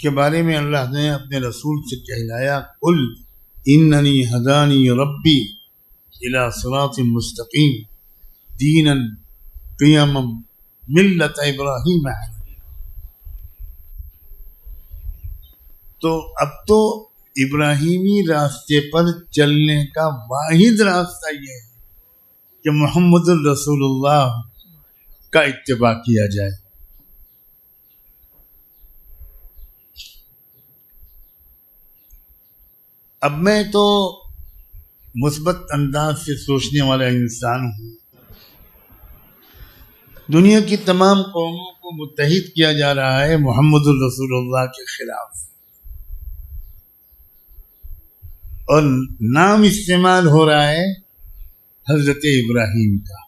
کے بارے میں اللہ نے اپنے رسول سے کہلایا، قل اننی ہدانی ربی الی صراط مستقیم دینا قیما ملت ابراہیم حنیفا. تو اب تو ابراہیمی راستے پر چلنے کا واحد راستہ یہ ہے کہ محمد الرسول اللہ کا اتباع کیا جائے. اب میں تو مثبت انداز سے سوچنے والا انسان ہوں. دنیا کی تمام قوموں کو متحد کیا جا رہا ہے محمد الرسول اللہ کے خلاف، اور نام استعمال ہو رہا ہے حضرت ابراہیم کا.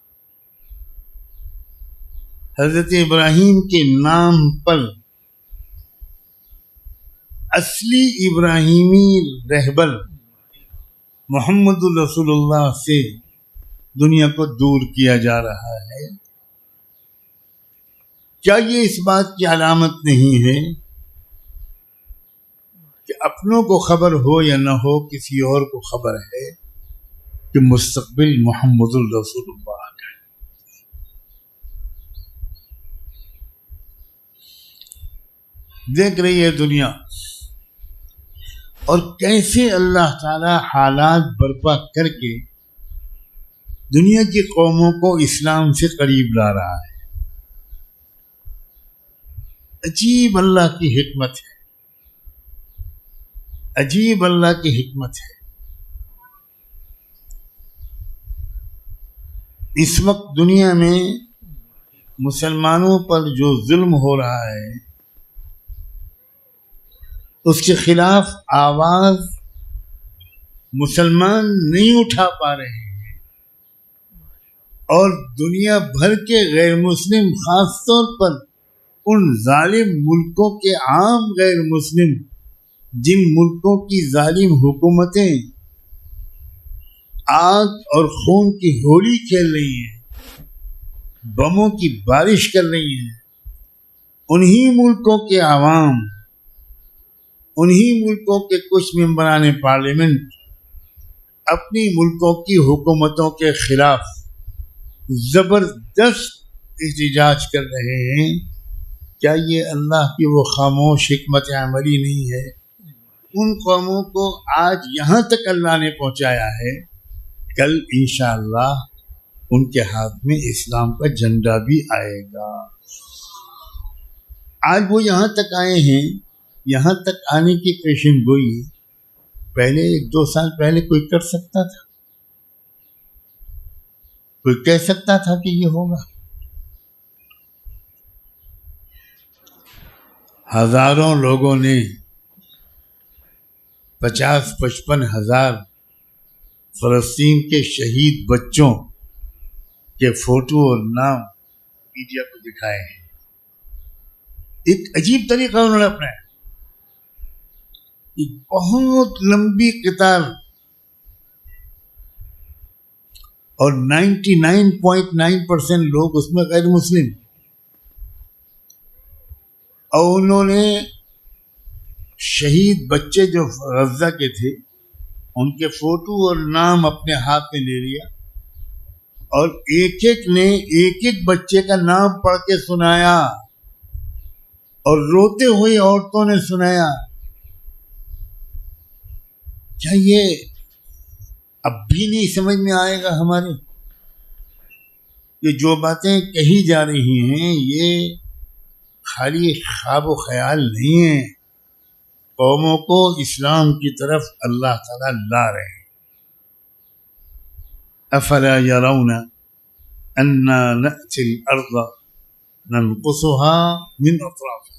حضرت ابراہیم کے نام پر اصلی ابراہیمی رہبر محمد الرسول اللہ سے دنیا کو دور کیا جا رہا ہے. کیا یہ اس بات کی علامت نہیں ہے کہ اپنوں کو خبر ہو یا نہ ہو، کسی اور کو خبر ہے کہ مستقبل محمد الرسول اللہ کا ہے؟ دیکھ رہی ہے دنیا، اور کیسے اللہ تعالی حالات برپا کر کے دنیا کی قوموں کو اسلام سے قریب لا رہا ہے. عجیب اللہ کی حکمت ہے، عجیب اللہ کی حکمت ہے. اس وقت دنیا میں مسلمانوں پر جو ظلم ہو رہا ہے اس کے خلاف آواز مسلمان نہیں اٹھا پا رہے ہیں، اور دنیا بھر کے غیر مسلم، خاص طور پر ان ظالم ملکوں کے عام غیر مسلم جن ملکوں کی ظالم حکومتیں آگ اور خون کی ہولی کھیل رہی ہیں، بموں کی بارش کر رہی ہیں، انہی ملکوں کے عوام، انہی ملکوں کے کچھ ممبران پارلیمنٹ اپنی ملکوں کی حکومتوں کے خلاف زبردست احتجاج کر رہے ہیں. کیا یہ اللہ کی وہ خاموش حکمت عملی نہیں ہے؟ ان قوموں کو آج یہاں تک اللہ نے پہنچایا ہے، کل انشاءاللہ ان کے ہاتھ میں اسلام کا جھنڈا بھی آئے گا. آج وہ یہاں تک آئے ہیں. یہاں تک آنے کی پیشن گوئی پہلے 1-2 سال پہلے کوئی کر سکتا تھا؟ کوئی کہہ سکتا تھا کہ یہ ہوگا؟ ہزاروں لوگوں نے 50-55 ہزار فلسطین کے شہید بچوں کے فوٹو اور نام میڈیا کو دکھائے ہیں. ایک عجیب طریقہ انہوں نے اپنایا. ایک بہت لمبی قطار اور 99.9% لوگ اس میں غیر مسلم، اور انہوں نے شہید بچے جو غزہ کے تھے ان کے فوٹو اور نام اپنے ہاتھ میں لے لیا، اور ایک ایک نے ایک ایک بچے کا نام پڑھ کے سنایا، اور روتے ہوئے عورتوں نے سنایا. کیا یہ اب بھی نہیں سمجھ میں آئے گا ہمارے؟ یہ جو باتیں کہی جا رہی ہیں یہ خالی خواب و خیال نہیں ہے. قوموں کو اسلام کی طرف اللہ تعالیٰ لا رہے ہیں. افلا يرون انا نأتي الارض ننقصها من اطرافها.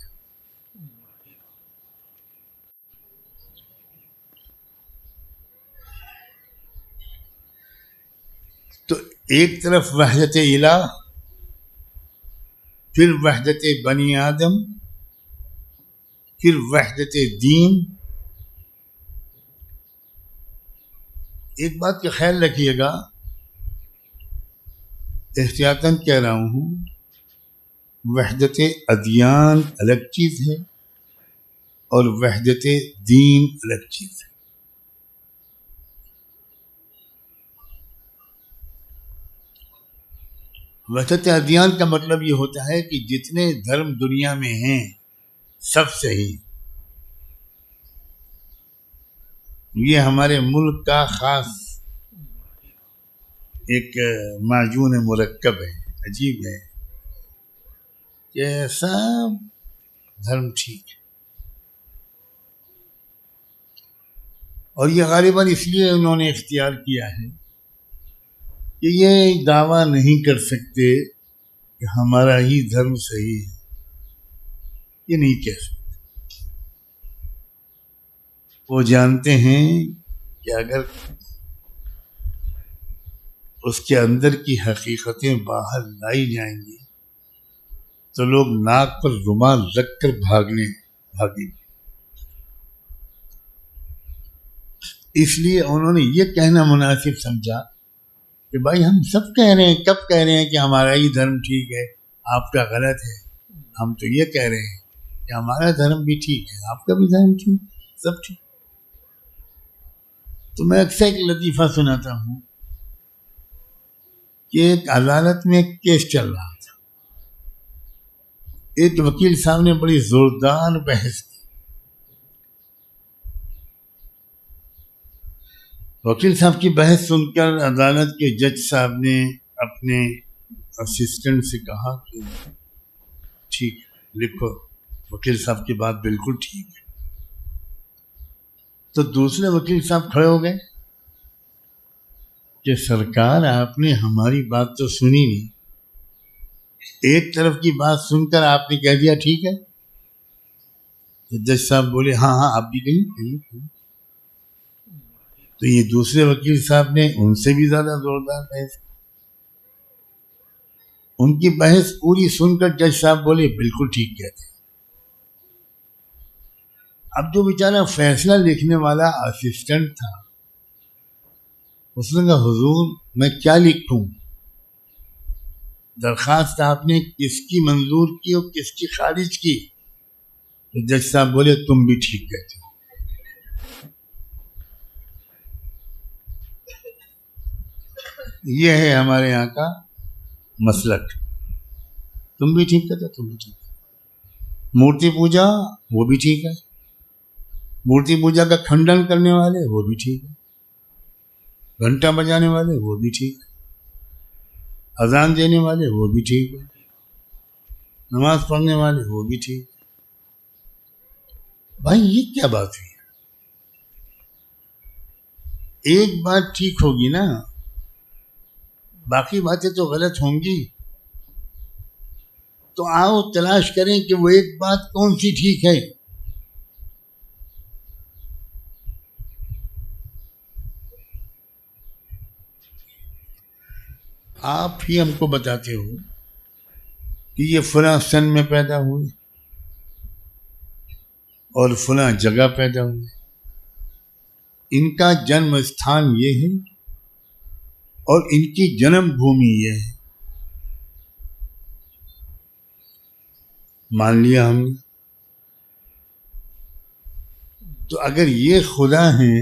تو ایک طرف وحدت الہ، پھر وحدت بنی آدم، پھر وحدت دین. ایک بات کا خیال رکھیے گا، احتیاطاً کہہ رہا ہوں، وحدت ادیان الگ چیز ہے اور وحدت دین الگ چیز ہے. وحدت ادیان کا مطلب یہ ہوتا ہے کہ جتنے دھرم دنیا میں ہیں سب صحیح. یہ ہمارے ملک کا خاص ایک معجون مرکب ہے، عجیب ہے کہ سب دھرم ٹھیک ہے. اور یہ غالباً اس لیے انہوں نے اختیار کیا ہے کہ یہ دعویٰ نہیں کر سکتے کہ ہمارا ہی دھرم صحیح ہے. یہ نہیں کہہ سکتے. وہ جانتے ہیں کہ اگر اس کے اندر کی حقیقتیں باہر لائی جائیں گی تو لوگ ناک پر رومال رکھ کر بھاگیں گے. اس لیے انہوں نے یہ کہنا مناسب سمجھا کہ بھائی ہم سب کہہ رہے ہیں، کب کہہ رہے ہیں کہ ہمارا ہی دھرم ٹھیک ہے، آپ کا غلط ہے. ہم تو یہ کہہ رہے ہیں کہ ہمارا دھرم بھی ٹھیک ہے، آپ کا بھی دھرم ٹھیک، سب ٹھیک. تو میں اکثر ایک لطیفہ سناتا ہوں کہ ایک عدالت میں ایک کیس چل رہا تھا. ایک وکیل صاحب نے بڑی زوردار بحث کی. وکیل صاحب کی بحث سن کر عدالت کے جج صاحب نے اپنے اسسٹنٹ سے کہا کہ ٹھیک ہے، لکھو، وکیل صاحب کی بات بالکل ٹھیک ہے. تو دوسرے وکیل صاحب کھڑے ہو گئے کہ سرکار آپ نے ہماری بات تو سنی نہیں، ایک طرف کی بات سن کر آپ نے کہہ دیا ٹھیک ہے. تو جج صاحب بولے ہاں آپ بھی کہیں. تو یہ دوسرے وکیل صاحب نے ان سے بھی زیادہ زوردار بحث. ان کی بحث پوری سن کر جج صاحب بولے بالکل ٹھیک کہتے. اب جو بیچارہ فیصلہ لکھنے والا اسسٹنٹ تھا اس نے کہا حضور میں کیا لکھوں، درخواست آپ نے کس کی منظور کی اور کس کی خارج کی؟ تو جج صاحب بولے تم بھی ٹھیک کہتے ہو. یہ ہے ہمارے یہاں کا مسلک، تم بھی ٹھیک کہتے ہو، تم بھی ٹھیک. مورتی پوجا وہ بھی ٹھیک ہے، مورتی پوجا کا کھنڈن کرنے والے وہ بھی ٹھیک ہے، گھنٹا بجانے والے وہ بھی ٹھیک ہے، اذان دینے والے وہ بھی ٹھیک ہے، نماز پڑھنے والے وہ بھی ٹھیک ہے. بھائی یہ کیا بات ہے؟ ایک بات ٹھیک ہوگی نا، باقی باتیں تو غلط ہوں گی. تو آؤ تلاش کریں کہ وہ ایک بات کون سی ٹھیک ہے. آپ ہی ہم کو بتاتے ہو کہ یہ فلاں سن میں پیدا ہوئے اور فلاں جگہ پیدا ہوئے، ان کا جنم استھان یہ ہے اور ان کی جنم بھومی یہ ہے. مان لیا ہم نے. تو اگر یہ خدا ہیں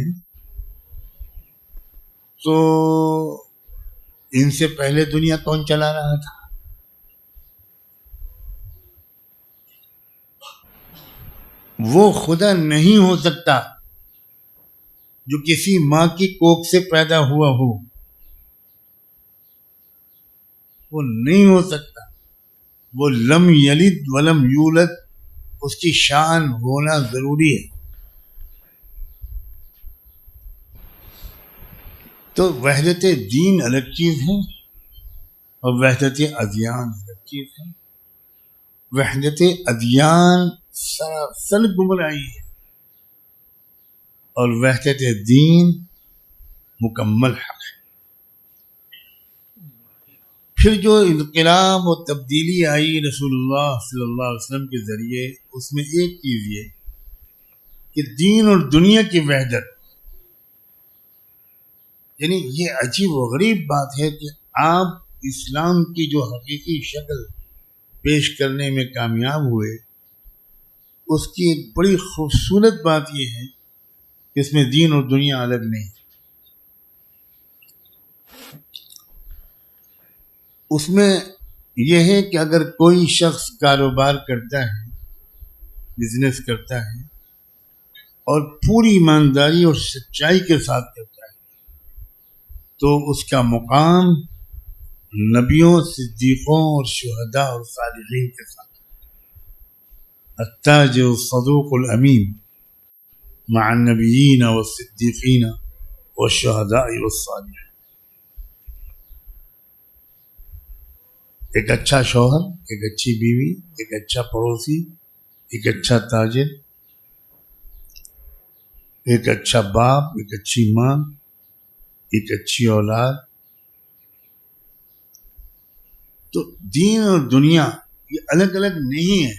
تو ان سے پہلے دنیا کون چلا رہا تھا؟ وہ خدا نہیں ہو سکتا جو کسی ماں کی کوکھ سے پیدا ہوا ہو، وہ نہیں ہو سکتا. وہ لم یلد ولم یولد، اس کی شان ہونا ضروری ہے. تو وحدت دین الگ چیز ہے اور وحدت ادیان الگ چیز ہے. وحدت ادیان سراسر گمراہی ہے اور وحدت دین مکمل حق ہے. پھر جو انقلاب و تبدیلی آئی رسول اللہ صلی اللہ علیہ وسلم کے ذریعے، اس میں ایک چیز یہ کہ دین اور دنیا کی وحدت، یعنی یہ عجیب و غریب بات ہے کہ آپ اسلام کی جو حقیقی شکل پیش کرنے میں کامیاب ہوئے، اس کی ایک بڑی خوبصورت بات یہ ہے کہ اس میں دین اور دنیا الگ نہیں. اس میں یہ ہے کہ اگر کوئی شخص کاروبار کرتا ہے، بزنس کرتا ہے اور پوری ایمانداری اور سچائی کے ساتھ کرتا ہے، تو اس کا مقام نبیوں، صدیقوں اور شہداء اور صالحین کے ساتھ. التاجر الصدوق الامین مع النبیین والصدیقین والشہداء والصالحین. ایک اچھا شوہر، ایک اچھی بیوی، ایک اچھا پڑوسی، ایک اچھا تاجر، ایک اچھا باپ، ایک اچھی ماں، ایک اچھی اولاد. تو دین اور دنیا یہ الگ الگ نہیں ہے.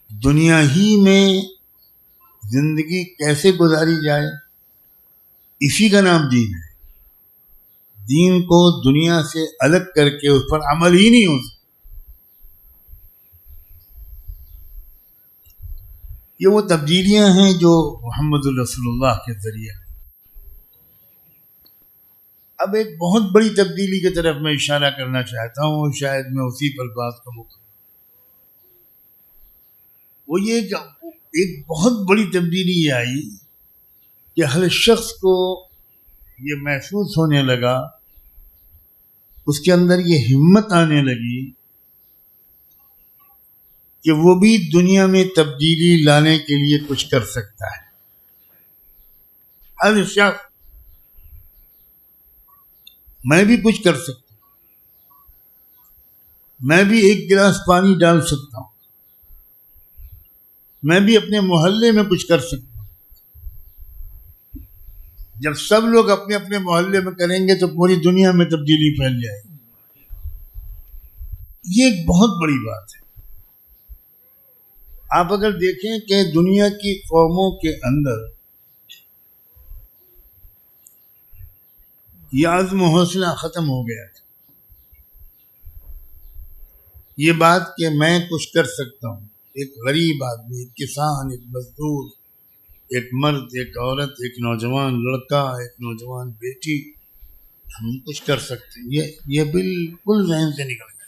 دنیا ہی میں زندگی کیسے گزاری جائے، اسی کا نام دین ہے. دین کو دنیا سے الگ کر کے اس پر عمل ہی نہیں ہو سکتا. یہ وہ تبدیلیاں ہیں جو محمد الرسول اللہ کے ذریعے. اب ایک بہت بڑی تبدیلی کی طرف میں اشارہ کرنا چاہتا ہوں، شاید میں اسی پر بات کروں. وہ یہ کہ ایک بہت بڑی تبدیلی یہ آئی کہ ہر شخص کو یہ محسوس ہونے لگا، اس کے اندر یہ ہمت آنے لگی کہ وہ بھی دنیا میں تبدیلی لانے کے لیے کچھ کر سکتا ہے. ہر شخص، میں بھی کچھ کر سکتا ہوں، میں بھی ایک گلاس پانی ڈال سکتا ہوں، میں بھی اپنے محلے میں کچھ کر سکتا ہوں. جب سب لوگ اپنے اپنے محلے میں کریں گے تو پوری دنیا میں تبدیلی پھیل جائے گی. یہ ایک بہت بڑی بات ہے. آپ اگر دیکھیں کہ دنیا کی قوموں کے اندر یہ عزم و حوصلہ ختم ہو گیا تھا. یہ بات کہ میں کچھ کر سکتا ہوں، ایک غریب آدمی، ایک کسان، ایک مزدور، ایک مرد، ایک عورت، ایک نوجوان لڑکا، ایک نوجوان بیٹی، ہم کچھ کر سکتے ہیں، یہ بالکل ذہن سے نکل گیا.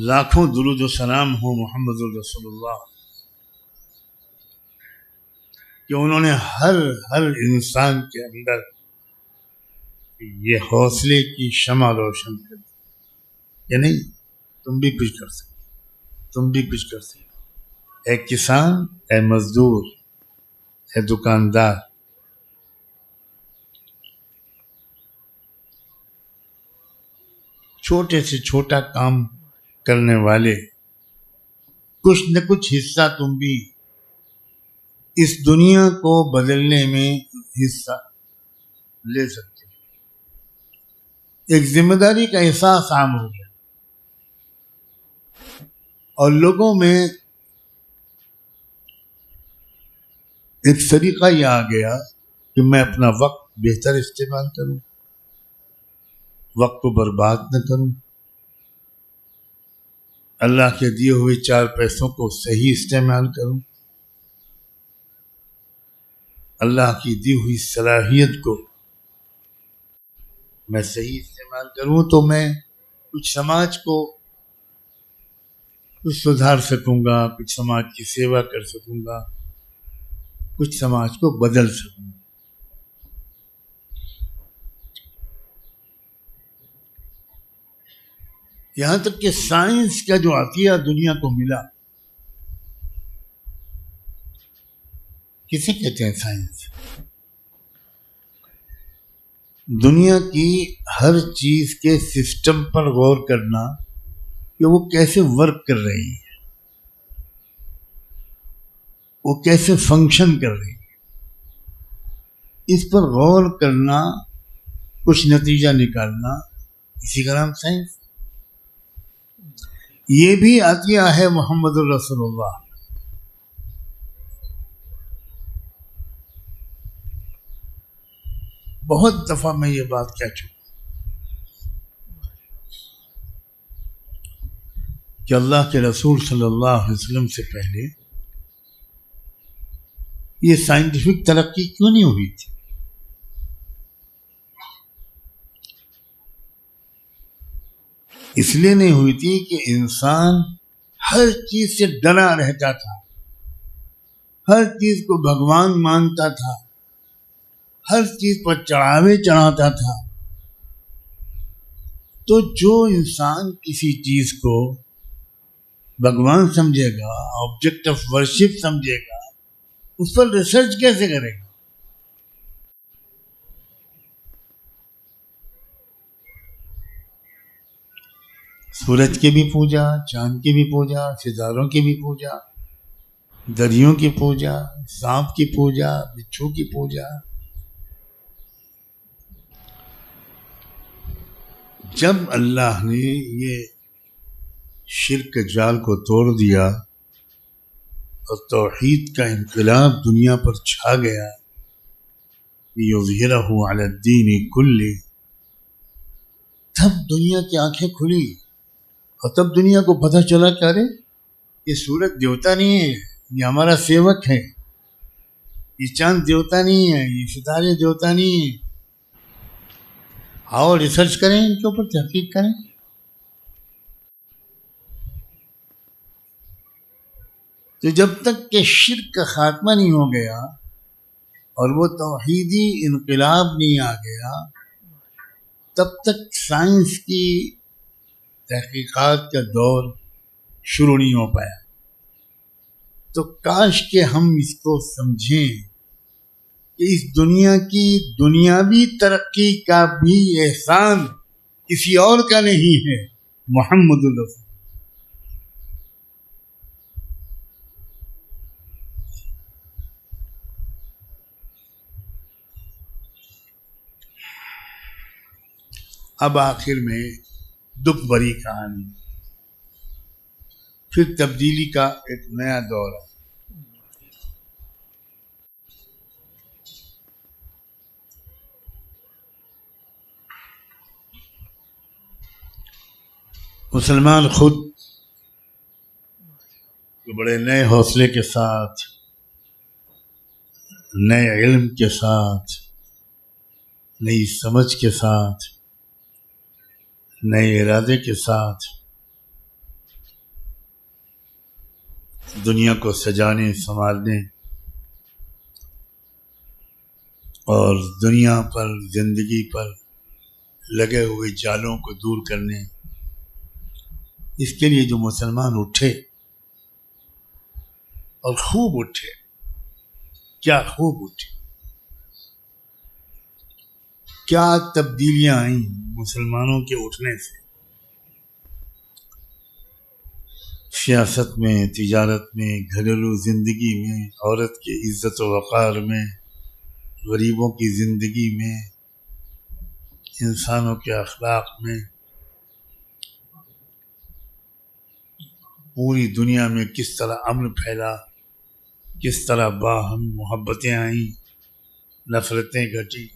لاکھوں درود و سلام ہو محمد الرسول اللہ کہ انہوں نے ہر انسان کے اندر یہ حوصلے کی شمع روشن کر دی کہ نہیں، تم بھی کچھ کر سکتے، تم بھی کچھ کر سکتے. اے کسان، اے مزدور، اے دکاندار، چھوٹے سے چھوٹا کام کرنے والے، کچھ نہ کچھ حصہ تم بھی اس دنیا کو بدلنے میں حصہ لے سکتے ہیں. ایک ذمہ داری کا احساس عام ہو گیا اور لوگوں میں ایک طریقہ یہ آ گیا کہ میں اپنا وقت بہتر استعمال کروں، وقت کو برباد نہ کروں، اللہ کے دیے ہوئے 4 پیسوں کو صحیح استعمال کروں، اللہ کی دی ہوئی صلاحیت کو میں صحیح استعمال کروں تو میں کچھ سماج کو کچھ سدھار سکوں گا، کچھ سماج کی سیوا کر سکوں گا، کچھ سماج کو بدل سکوں گا. یہاں تک کہ سائنس کا جو عطیہ دنیا کو ملا، کسے کہتے ہیں سائنس؟ دنیا کی ہر چیز کے سسٹم پر غور کرنا کہ وہ کیسے ورک کر رہی ہے، وہ کیسے فنکشن کر رہی ہے، اس پر غور کرنا، کچھ نتیجہ نکالنا، اسی کا نام سائنس. یہ بھی عطیہ ہے محمد الرسول اللہ. بہت دفعہ میں یہ بات کہہ چکا کہ اللہ کے رسول صلی اللہ علیہ وسلم سے پہلے یہ سائنٹیفک ترقی کیوں نہیں ہوئی تھی؟ اس لیے نہیں ہوئی تھی کہ انسان ہر چیز سے ڈرا رہتا تھا، ہر چیز کو بھگوان مانتا تھا، ہر چیز پر چڑھاوے چڑھاتا تھا. تو جو انسان کسی چیز کو بھگوان سمجھے گا، آبجیکٹ آف ورشپ سمجھے گا، اس پر ریسرچ کیسے کرے گا؟ سورج کی بھی پوجا، چاند کی بھی پوجا، ستاروں کی بھی پوجا، دریوں کی پوجا، سانپ کی پوجا، بچھو کی پوجا. جب اللہ نے یہ شرک جال کو توڑ دیا اور توحید کا انقلاب دنیا پر چھا گیا، یظہرہ علی الدین کلہ، تب دنیا کی آنکھیں کھلی اور تب دنیا کو پتہ چلا کہ ارے یہ سورج دیوتا نہیں ہے، یہ ہمارا سیوک ہے، یہ چاند دیوتا نہیں ہے، یہ ستارے دیوتا نہیں ہے. آؤ ریسرچ کریں، ان کے اوپر تحقیق کریں. تو جب تک کہ شرک کا خاتمہ نہیں ہو گیا اور وہ توحیدی انقلاب نہیں آ گیا، تب تک سائنس کی تحقیقات کا دور شروع نہیں ہو پایا. تو کاش کہ ہم اس کو سمجھیں کہ اس دنیا کی دنیاوی ترقی کا بھی احسان کسی اور کا نہیں ہے، محمد الرسول. اب آخر میں دکھ بھری کہانی، پھر تبدیلی کا ایک نیا دور ہے. مسلمان خود بڑے نئے حوصلے کے ساتھ، نئے علم کے ساتھ، نئی سمجھ کے ساتھ، نئے ارادے کے ساتھ دنیا کو سجانے، سنوارنے اور دنیا پر، زندگی پر لگے ہوئے جالوں کو دور کرنے، اس کے لیے جو مسلمان اٹھے اور خوب اٹھے، کیا خوب اٹھے، کیا تبدیلیاں آئیں مسلمانوں کے اٹھنے سے. سیاست میں، تجارت میں، گھریلو زندگی میں، عورت کے عزت و وقار میں، غریبوں کی زندگی میں، انسانوں کے اخلاق میں، پوری دنیا میں کس طرح امن پھیلا، کس طرح باہم محبتیں آئیں، نفرتیں گھٹی.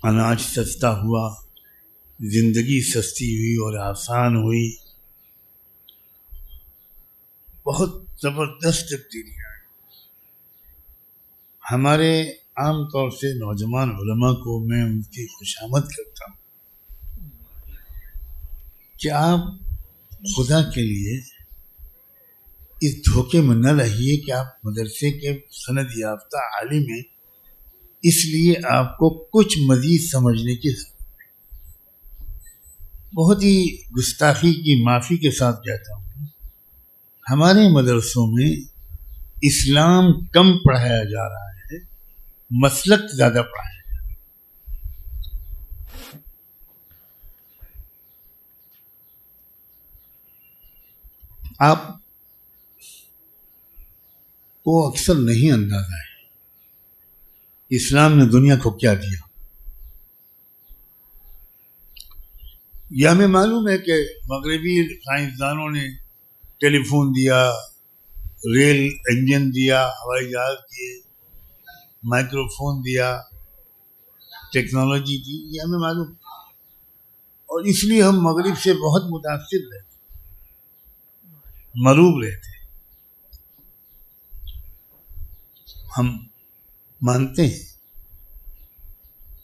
اناج سستا ہوا، زندگی سستی ہوئی اور آسان ہوئی. بہت زبردست تبدیلیاں ہیں. ہمارے عام طور سے نوجوان علماء کو میں ان کی خوشامد کرتا ہوں کہ آپ خدا کے لیے اس دھوکے میں نہ رہیے کہ آپ مدرسے کے سند یافتہ عالم ہیں، اس لیے آپ کو کچھ مزید سمجھنے کی ضرورت. بہت ہی گستاخی کی معافی کے ساتھ کہتا ہوں، ہمارے مدرسوں میں اسلام کم پڑھایا جا رہا ہے، مسلک زیادہ پڑھایا. آپ کو اکثر نہیں اندازہ ہے اسلام نے دنیا کو کیا دیا. یہ ہمیں معلوم ہے کہ مغربی سائنسدانوں نے ٹیلی فون دیا، ریل انجن دیا، ہوائی جہاز دیے، مائکرو فون دیا، ٹیکنالوجی دی، یہ ہمیں معلوم ہے. اور اس لیے ہم مغرب سے بہت متاثر رہے، مروب رہے تھے. ہم مانتے ہیں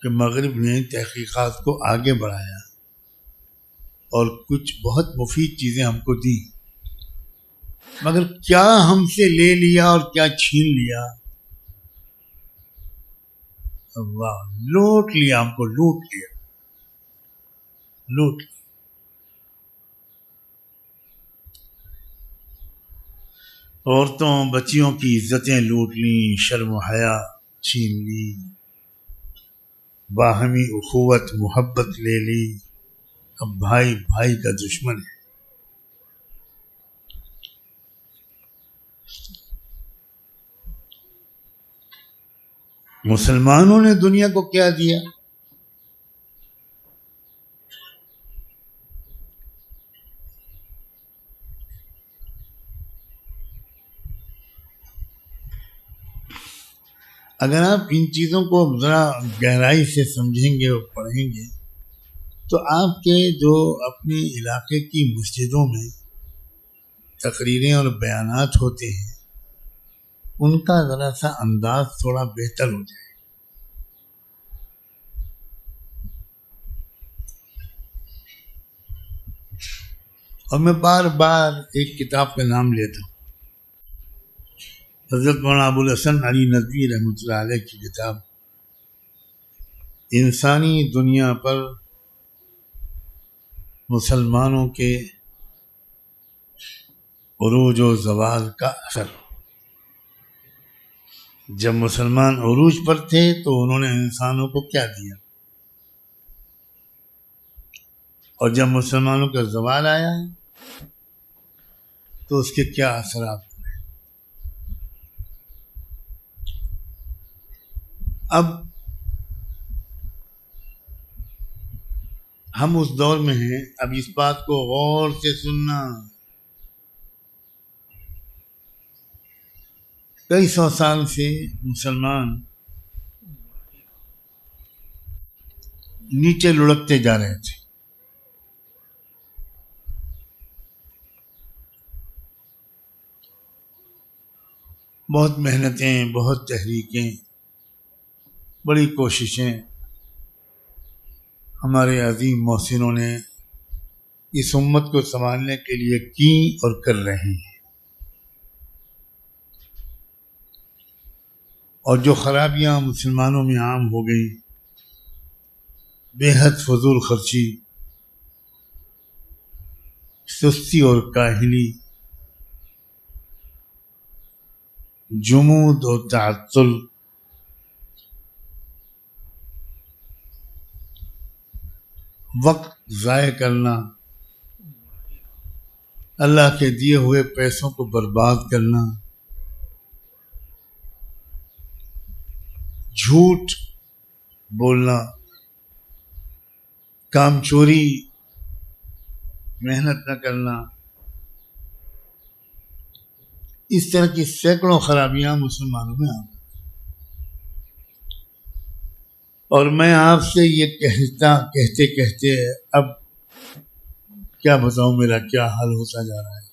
کہ مغرب نے تحقیقات کو آگے بڑھایا اور کچھ بہت مفید چیزیں ہم کو دی، مگر کیا ہم سے لے لیا اور کیا چھین لیا؟ اللہ لوٹ لیا، ہم کو لوٹ لیا. عورتوں بچیوں کی عزتیں لوٹ لیں، شرم و حیا چھین لی، باہمی اخوت محبت لے لی. اب بھائی بھائی کا دشمن ہے. مسلمانوں نے دنیا کو کیا دیا؟ اگر آپ ان چیزوں کو ذرا گہرائی سے سمجھیں گے اور پڑھیں گے تو آپ کے جو اپنے علاقے کی مسجدوں میں تقریریں اور بیانات ہوتے ہیں ان کا ذرا سا انداز تھوڑا بہتر ہو جائے. اور میں بار بار ایک کتاب کا نام لیتا ہوں، حضرت مولانا ابوالحسن علی ندوی رحمۃ اللہ علیہ کی کتاب انسانی دنیا پر مسلمانوں کے عروج و زوال کا اثر. جب مسلمان عروج پر تھے تو انہوں نے انسانوں کو کیا دیا، اور جب مسلمانوں کا زوال آیا تو اس کے کیا اثرات ہوئے. اب ہم اس دور میں ہیں، اب اس بات کو غور سے سننا. کئی سو سال سے مسلمان نیچے لڑکتے جا رہے تھے. بہت محنتیں، بہت تحریکیں، بڑی کوششیں ہمارے عظیم محسنوں نے اس امت کو سنبھالنے کے لیے کی اور کر رہے ہیں. اور جو خرابیاں مسلمانوں میں عام ہو گئی، بے حد فضول خرچی، سستی اور کاہلی، جمود اور تعطل، وقت ضائع کرنا، اللہ کے دیے ہوئے پیسوں کو برباد کرنا، جھوٹ بولنا، کام چوری، محنت نہ کرنا، اس طرح کی سینکڑوں خرابیاں مسلمانوں میں آ، اور میں آپ سے یہ کہتے کہتے اب کیا بتاؤں میرا کیا حال ہوتا جا رہا ہے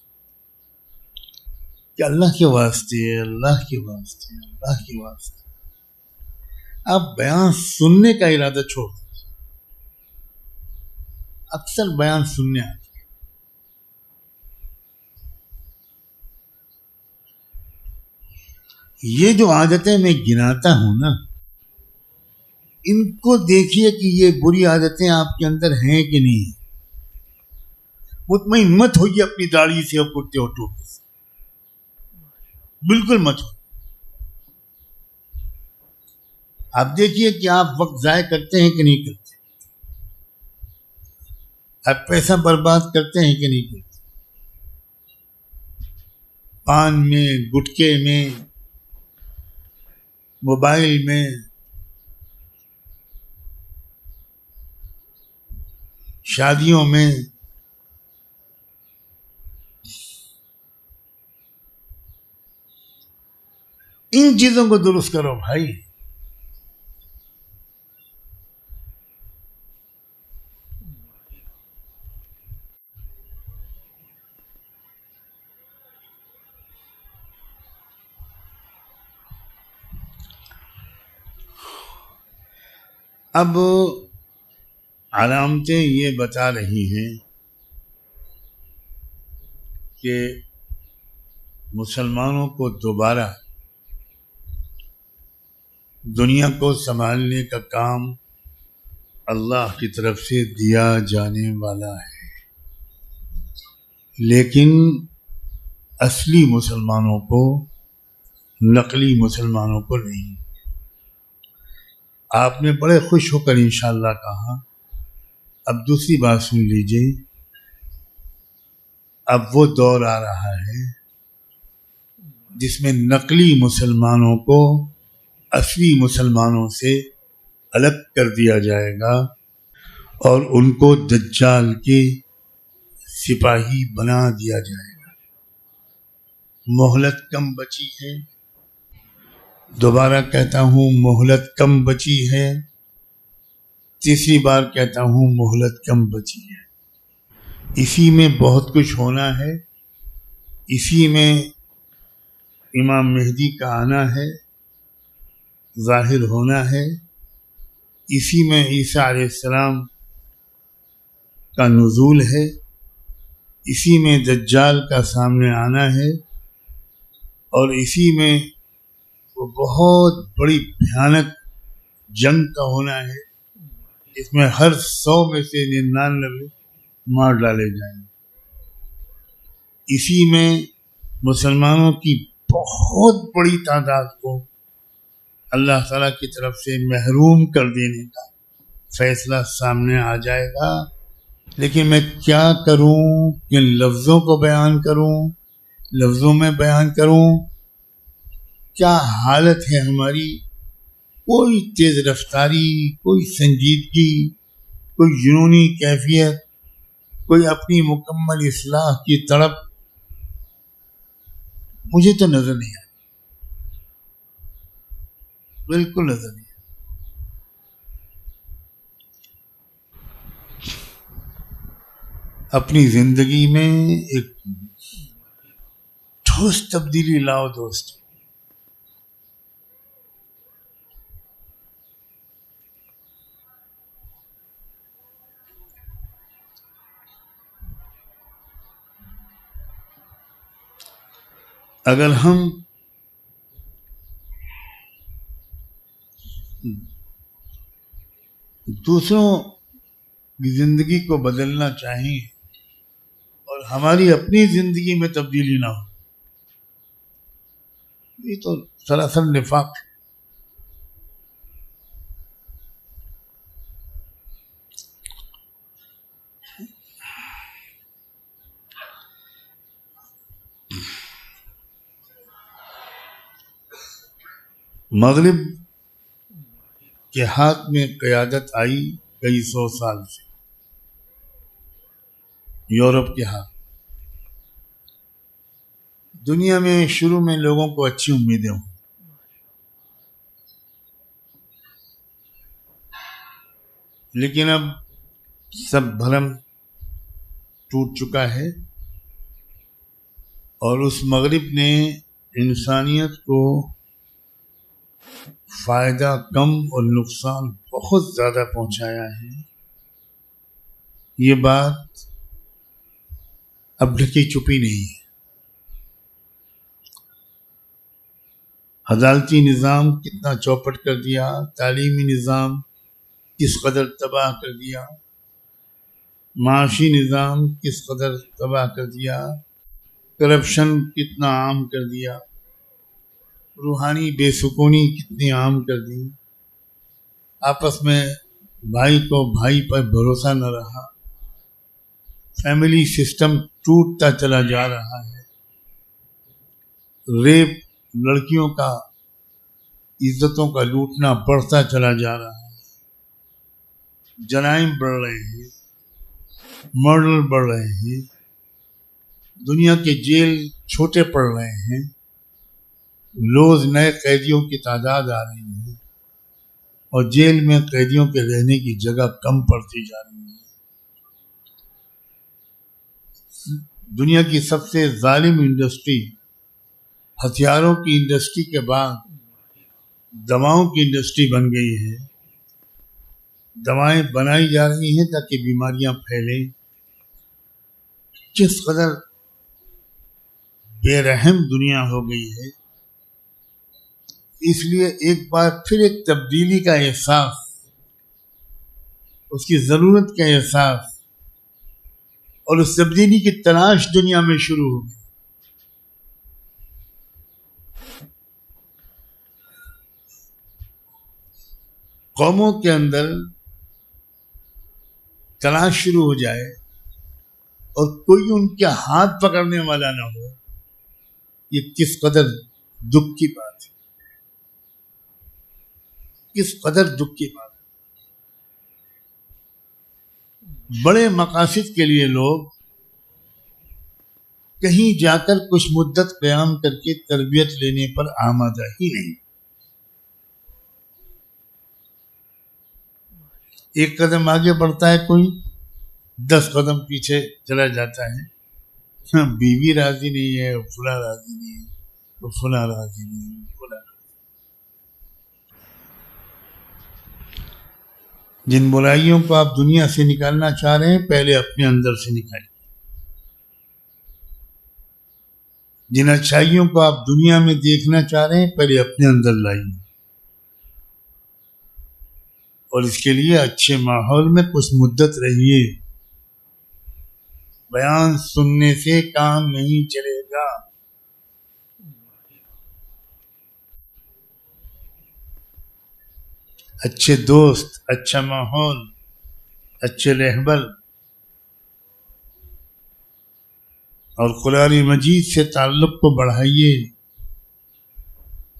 کہ اللہ کے واسطے، اللہ کے واسطے، اللہ کے واسطے آپ بیان سننے کا ارادہ چھوڑ دیں۔ اکثر بیان سننے آتے، یہ جو عادتیں میں گناتا ہوں نا، ان کو دیکھیے کہ یہ بری عادتیں آپ کے اندر ہیں کہ نہیں۔ مطمئن مت ہوئیے اپنی داڑھی سے اور کرتے اور ٹوپی سے، بالکل مت ہو۔ آپ دیکھیے کہ آپ وقت ضائع کرتے ہیں کہ نہیں کرتے، آپ پیسہ برباد کرتے ہیں کہ نہیں کرتے، پان میں، گٹکے میں، موبائل میں، شادیوں میں۔ ان چیزوں کو درست کرو بھائی۔ اب علامتیں یہ بتا رہی ہیں کہ مسلمانوں کو دوبارہ دنیا کو سنبھالنے کا کام اللہ کی طرف سے دیا جانے والا ہے، لیکن اصلی مسلمانوں کو، نقلی مسلمانوں کو نہیں۔ آپ نے بڑے خوش ہو کر انشاءاللہ کہا، اب دوسری بات سن لیجئے، اب وہ دور آ رہا ہے جس میں نقلی مسلمانوں کو اصلی مسلمانوں سے الگ کر دیا جائے گا اور ان کو دجال کے سپاہی بنا دیا جائے گا۔ مہلت کم بچی ہے، دوبارہ کہتا ہوں مہلت کم بچی ہے، تیسری بار کہتا ہوں مہلت کم بچی ہے۔ اسی میں بہت کچھ ہونا ہے، اسی میں امام مہدی کا آنا ہے، ظاہر ہونا ہے، اسی میں عیسیٰ علیہ السلام کا نزول ہے، اسی میں دجال کا سامنے آنا ہے، اور اسی میں وہ بہت بڑی بھیانک جنگ کا ہونا ہے جس میں ہر 100 میں سے 99 مار ڈالے جائیں۔ اسی میں مسلمانوں کی بہت بڑی تعداد کو اللہ تعالیٰ کی طرف سے محروم کر دینے کا فیصلہ سامنے آ جائے گا۔ لیکن میں کیا کروں، کن لفظوں کو بیان کروں، لفظوں میں بیان کروں، کیا حالت ہے ہماری، کوئی تیز رفتاری، کوئی سنجیدگی، کوئی جنونی کیفیت، کوئی اپنی مکمل اصلاح کی تڑپ مجھے تو نظر نہیں آئی، بالکل نظر نہیں آئی۔ اپنی زندگی میں ایک ٹھوس تبدیلی لاؤ دوست۔ اگر ہم دوسروں کی زندگی کو بدلنا چاہیں اور ہماری اپنی زندگی میں تبدیلی نہ ہو، یہ تو سراسر نفاق ہے۔ مغرب کے ہاتھ میں قیادت آئی کئی سو سال سے، یورپ کے ہاتھ. دنیا میں شروع میں لوگوں کو اچھی امیدیں ہوں، لیکن اب سب بھرم ٹوٹ چکا ہے، اور اس مغرب نے انسانیت کو فائدہ کم اور نقصان بہت زیادہ پہنچایا ہے. یہ بات اب ڈھکی چھپی نہیں ہے. عدالتی نظام کتنا چوپٹ کر دیا، تعلیمی نظام کس قدر تباہ کر دیا، معاشی نظام کس قدر تباہ کر دیا، کرپشن کتنا عام کر دیا، روحانی بے سکونی کتنی عام کر دی، آپس میں بھائی کو بھائی پر بھروسہ نہ رہا، فیملی سسٹم ٹوٹتا چلا جا رہا ہے، ریپ، لڑکیوں کا عزتوں کا لوٹنا بڑھتا چلا جا رہا ہے، جرائم بڑھ رہے ہیں، مرڈر بڑھ رہے ہیں، دنیا کے جیل چھوٹے پڑ رہے ہیں، روز نئے قیدیوں کی تعداد آ رہی ہے، اور جیل میں قیدیوں کے رہنے کی جگہ کم پڑتی جا رہی ہے. دنیا کی سب سے ظالم انڈسٹری، ہتھیاروں کی انڈسٹری کے بعد دواؤں کی انڈسٹری بن گئی ہے. دوائیں بنائی جا رہی ہیں تاکہ بیماریاں پھیلیں. کس قدر بے رحم دنیا ہو گئی ہے. اس لیے ایک بار پھر ایک تبدیلی کا احساس، اس کی ضرورت کا احساس اور اس تبدیلی کی تلاش دنیا میں شروع ہو گئی. قوموں کے اندر تلاش شروع ہو جائے اور کوئی ان کے ہاتھ پکڑنے والا نہ ہو، یہ کس قدر دکھ کی بات ہے، کس قدر دکھ کی بات ہے. بڑے مقاصد کے لیے لوگ کہیں جا کر کچھ مدت قیام کر کے تربیت لینے پر آمادہ ہی نہیں. ایک قدم آگے بڑھتا ہے، کوئی 10 قدم پیچھے چلا جاتا ہے. بیوی راضی نہیں ہے، فلاں راضی نہیں ہے، فلاں راضی نہیں ہے، فلاں. جن برائیوں کو آپ دنیا سے نکالنا چاہ رہے ہیں، پہلے اپنے اندر سے نکالیں. جن اچھائیوں کو آپ دنیا میں دیکھنا چاہ رہے ہیں، پہلے اپنے اندر لائیے. اور اس کے لیے اچھے ماحول میں کچھ مدت رہیے. بیان سننے سے کام نہیں چلے گا. اچھے دوست، اچھا ماحول، اچھے رہبر اور قرآن مجید سے تعلق کو بڑھائیے.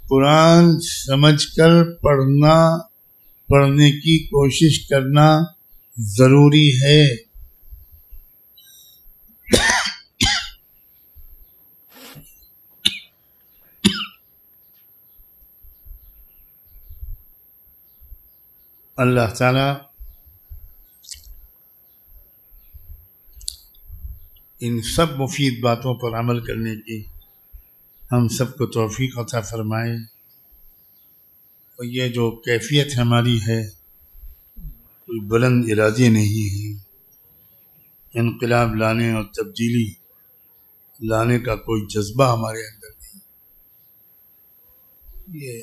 قرآن سمجھ کر پڑھنے کی کوشش کرنا ضروری ہے. اللہ تعالی ان سب مفید باتوں پر عمل کرنے کی ہم سب کو توفیق عطا فرمائے. اور یہ جو کیفیت ہماری ہے، کوئی بلند ارادی نہیں ہے. انقلاب لانے اور تبدیلی لانے کا کوئی جذبہ ہمارے اندر نہیں. یہ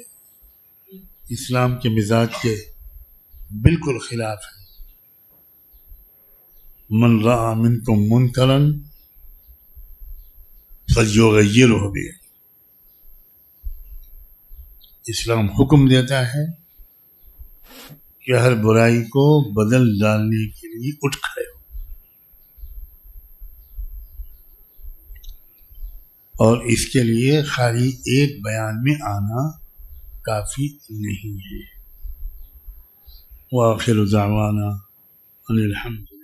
اسلام کے مزاج کے بالکل خلاف ہے. من رأى منکم منکرا فلیغیرہ بیدہ. اسلام حکم دیتا ہے کہ ہر برائی کو بدل ڈالنے کے لیے اٹھ کھڑے ہو. اور اس کے لیے خالی ایک بیان میں آنا کافی نہیں ہے۔ وآخر دعوانا ان الحمد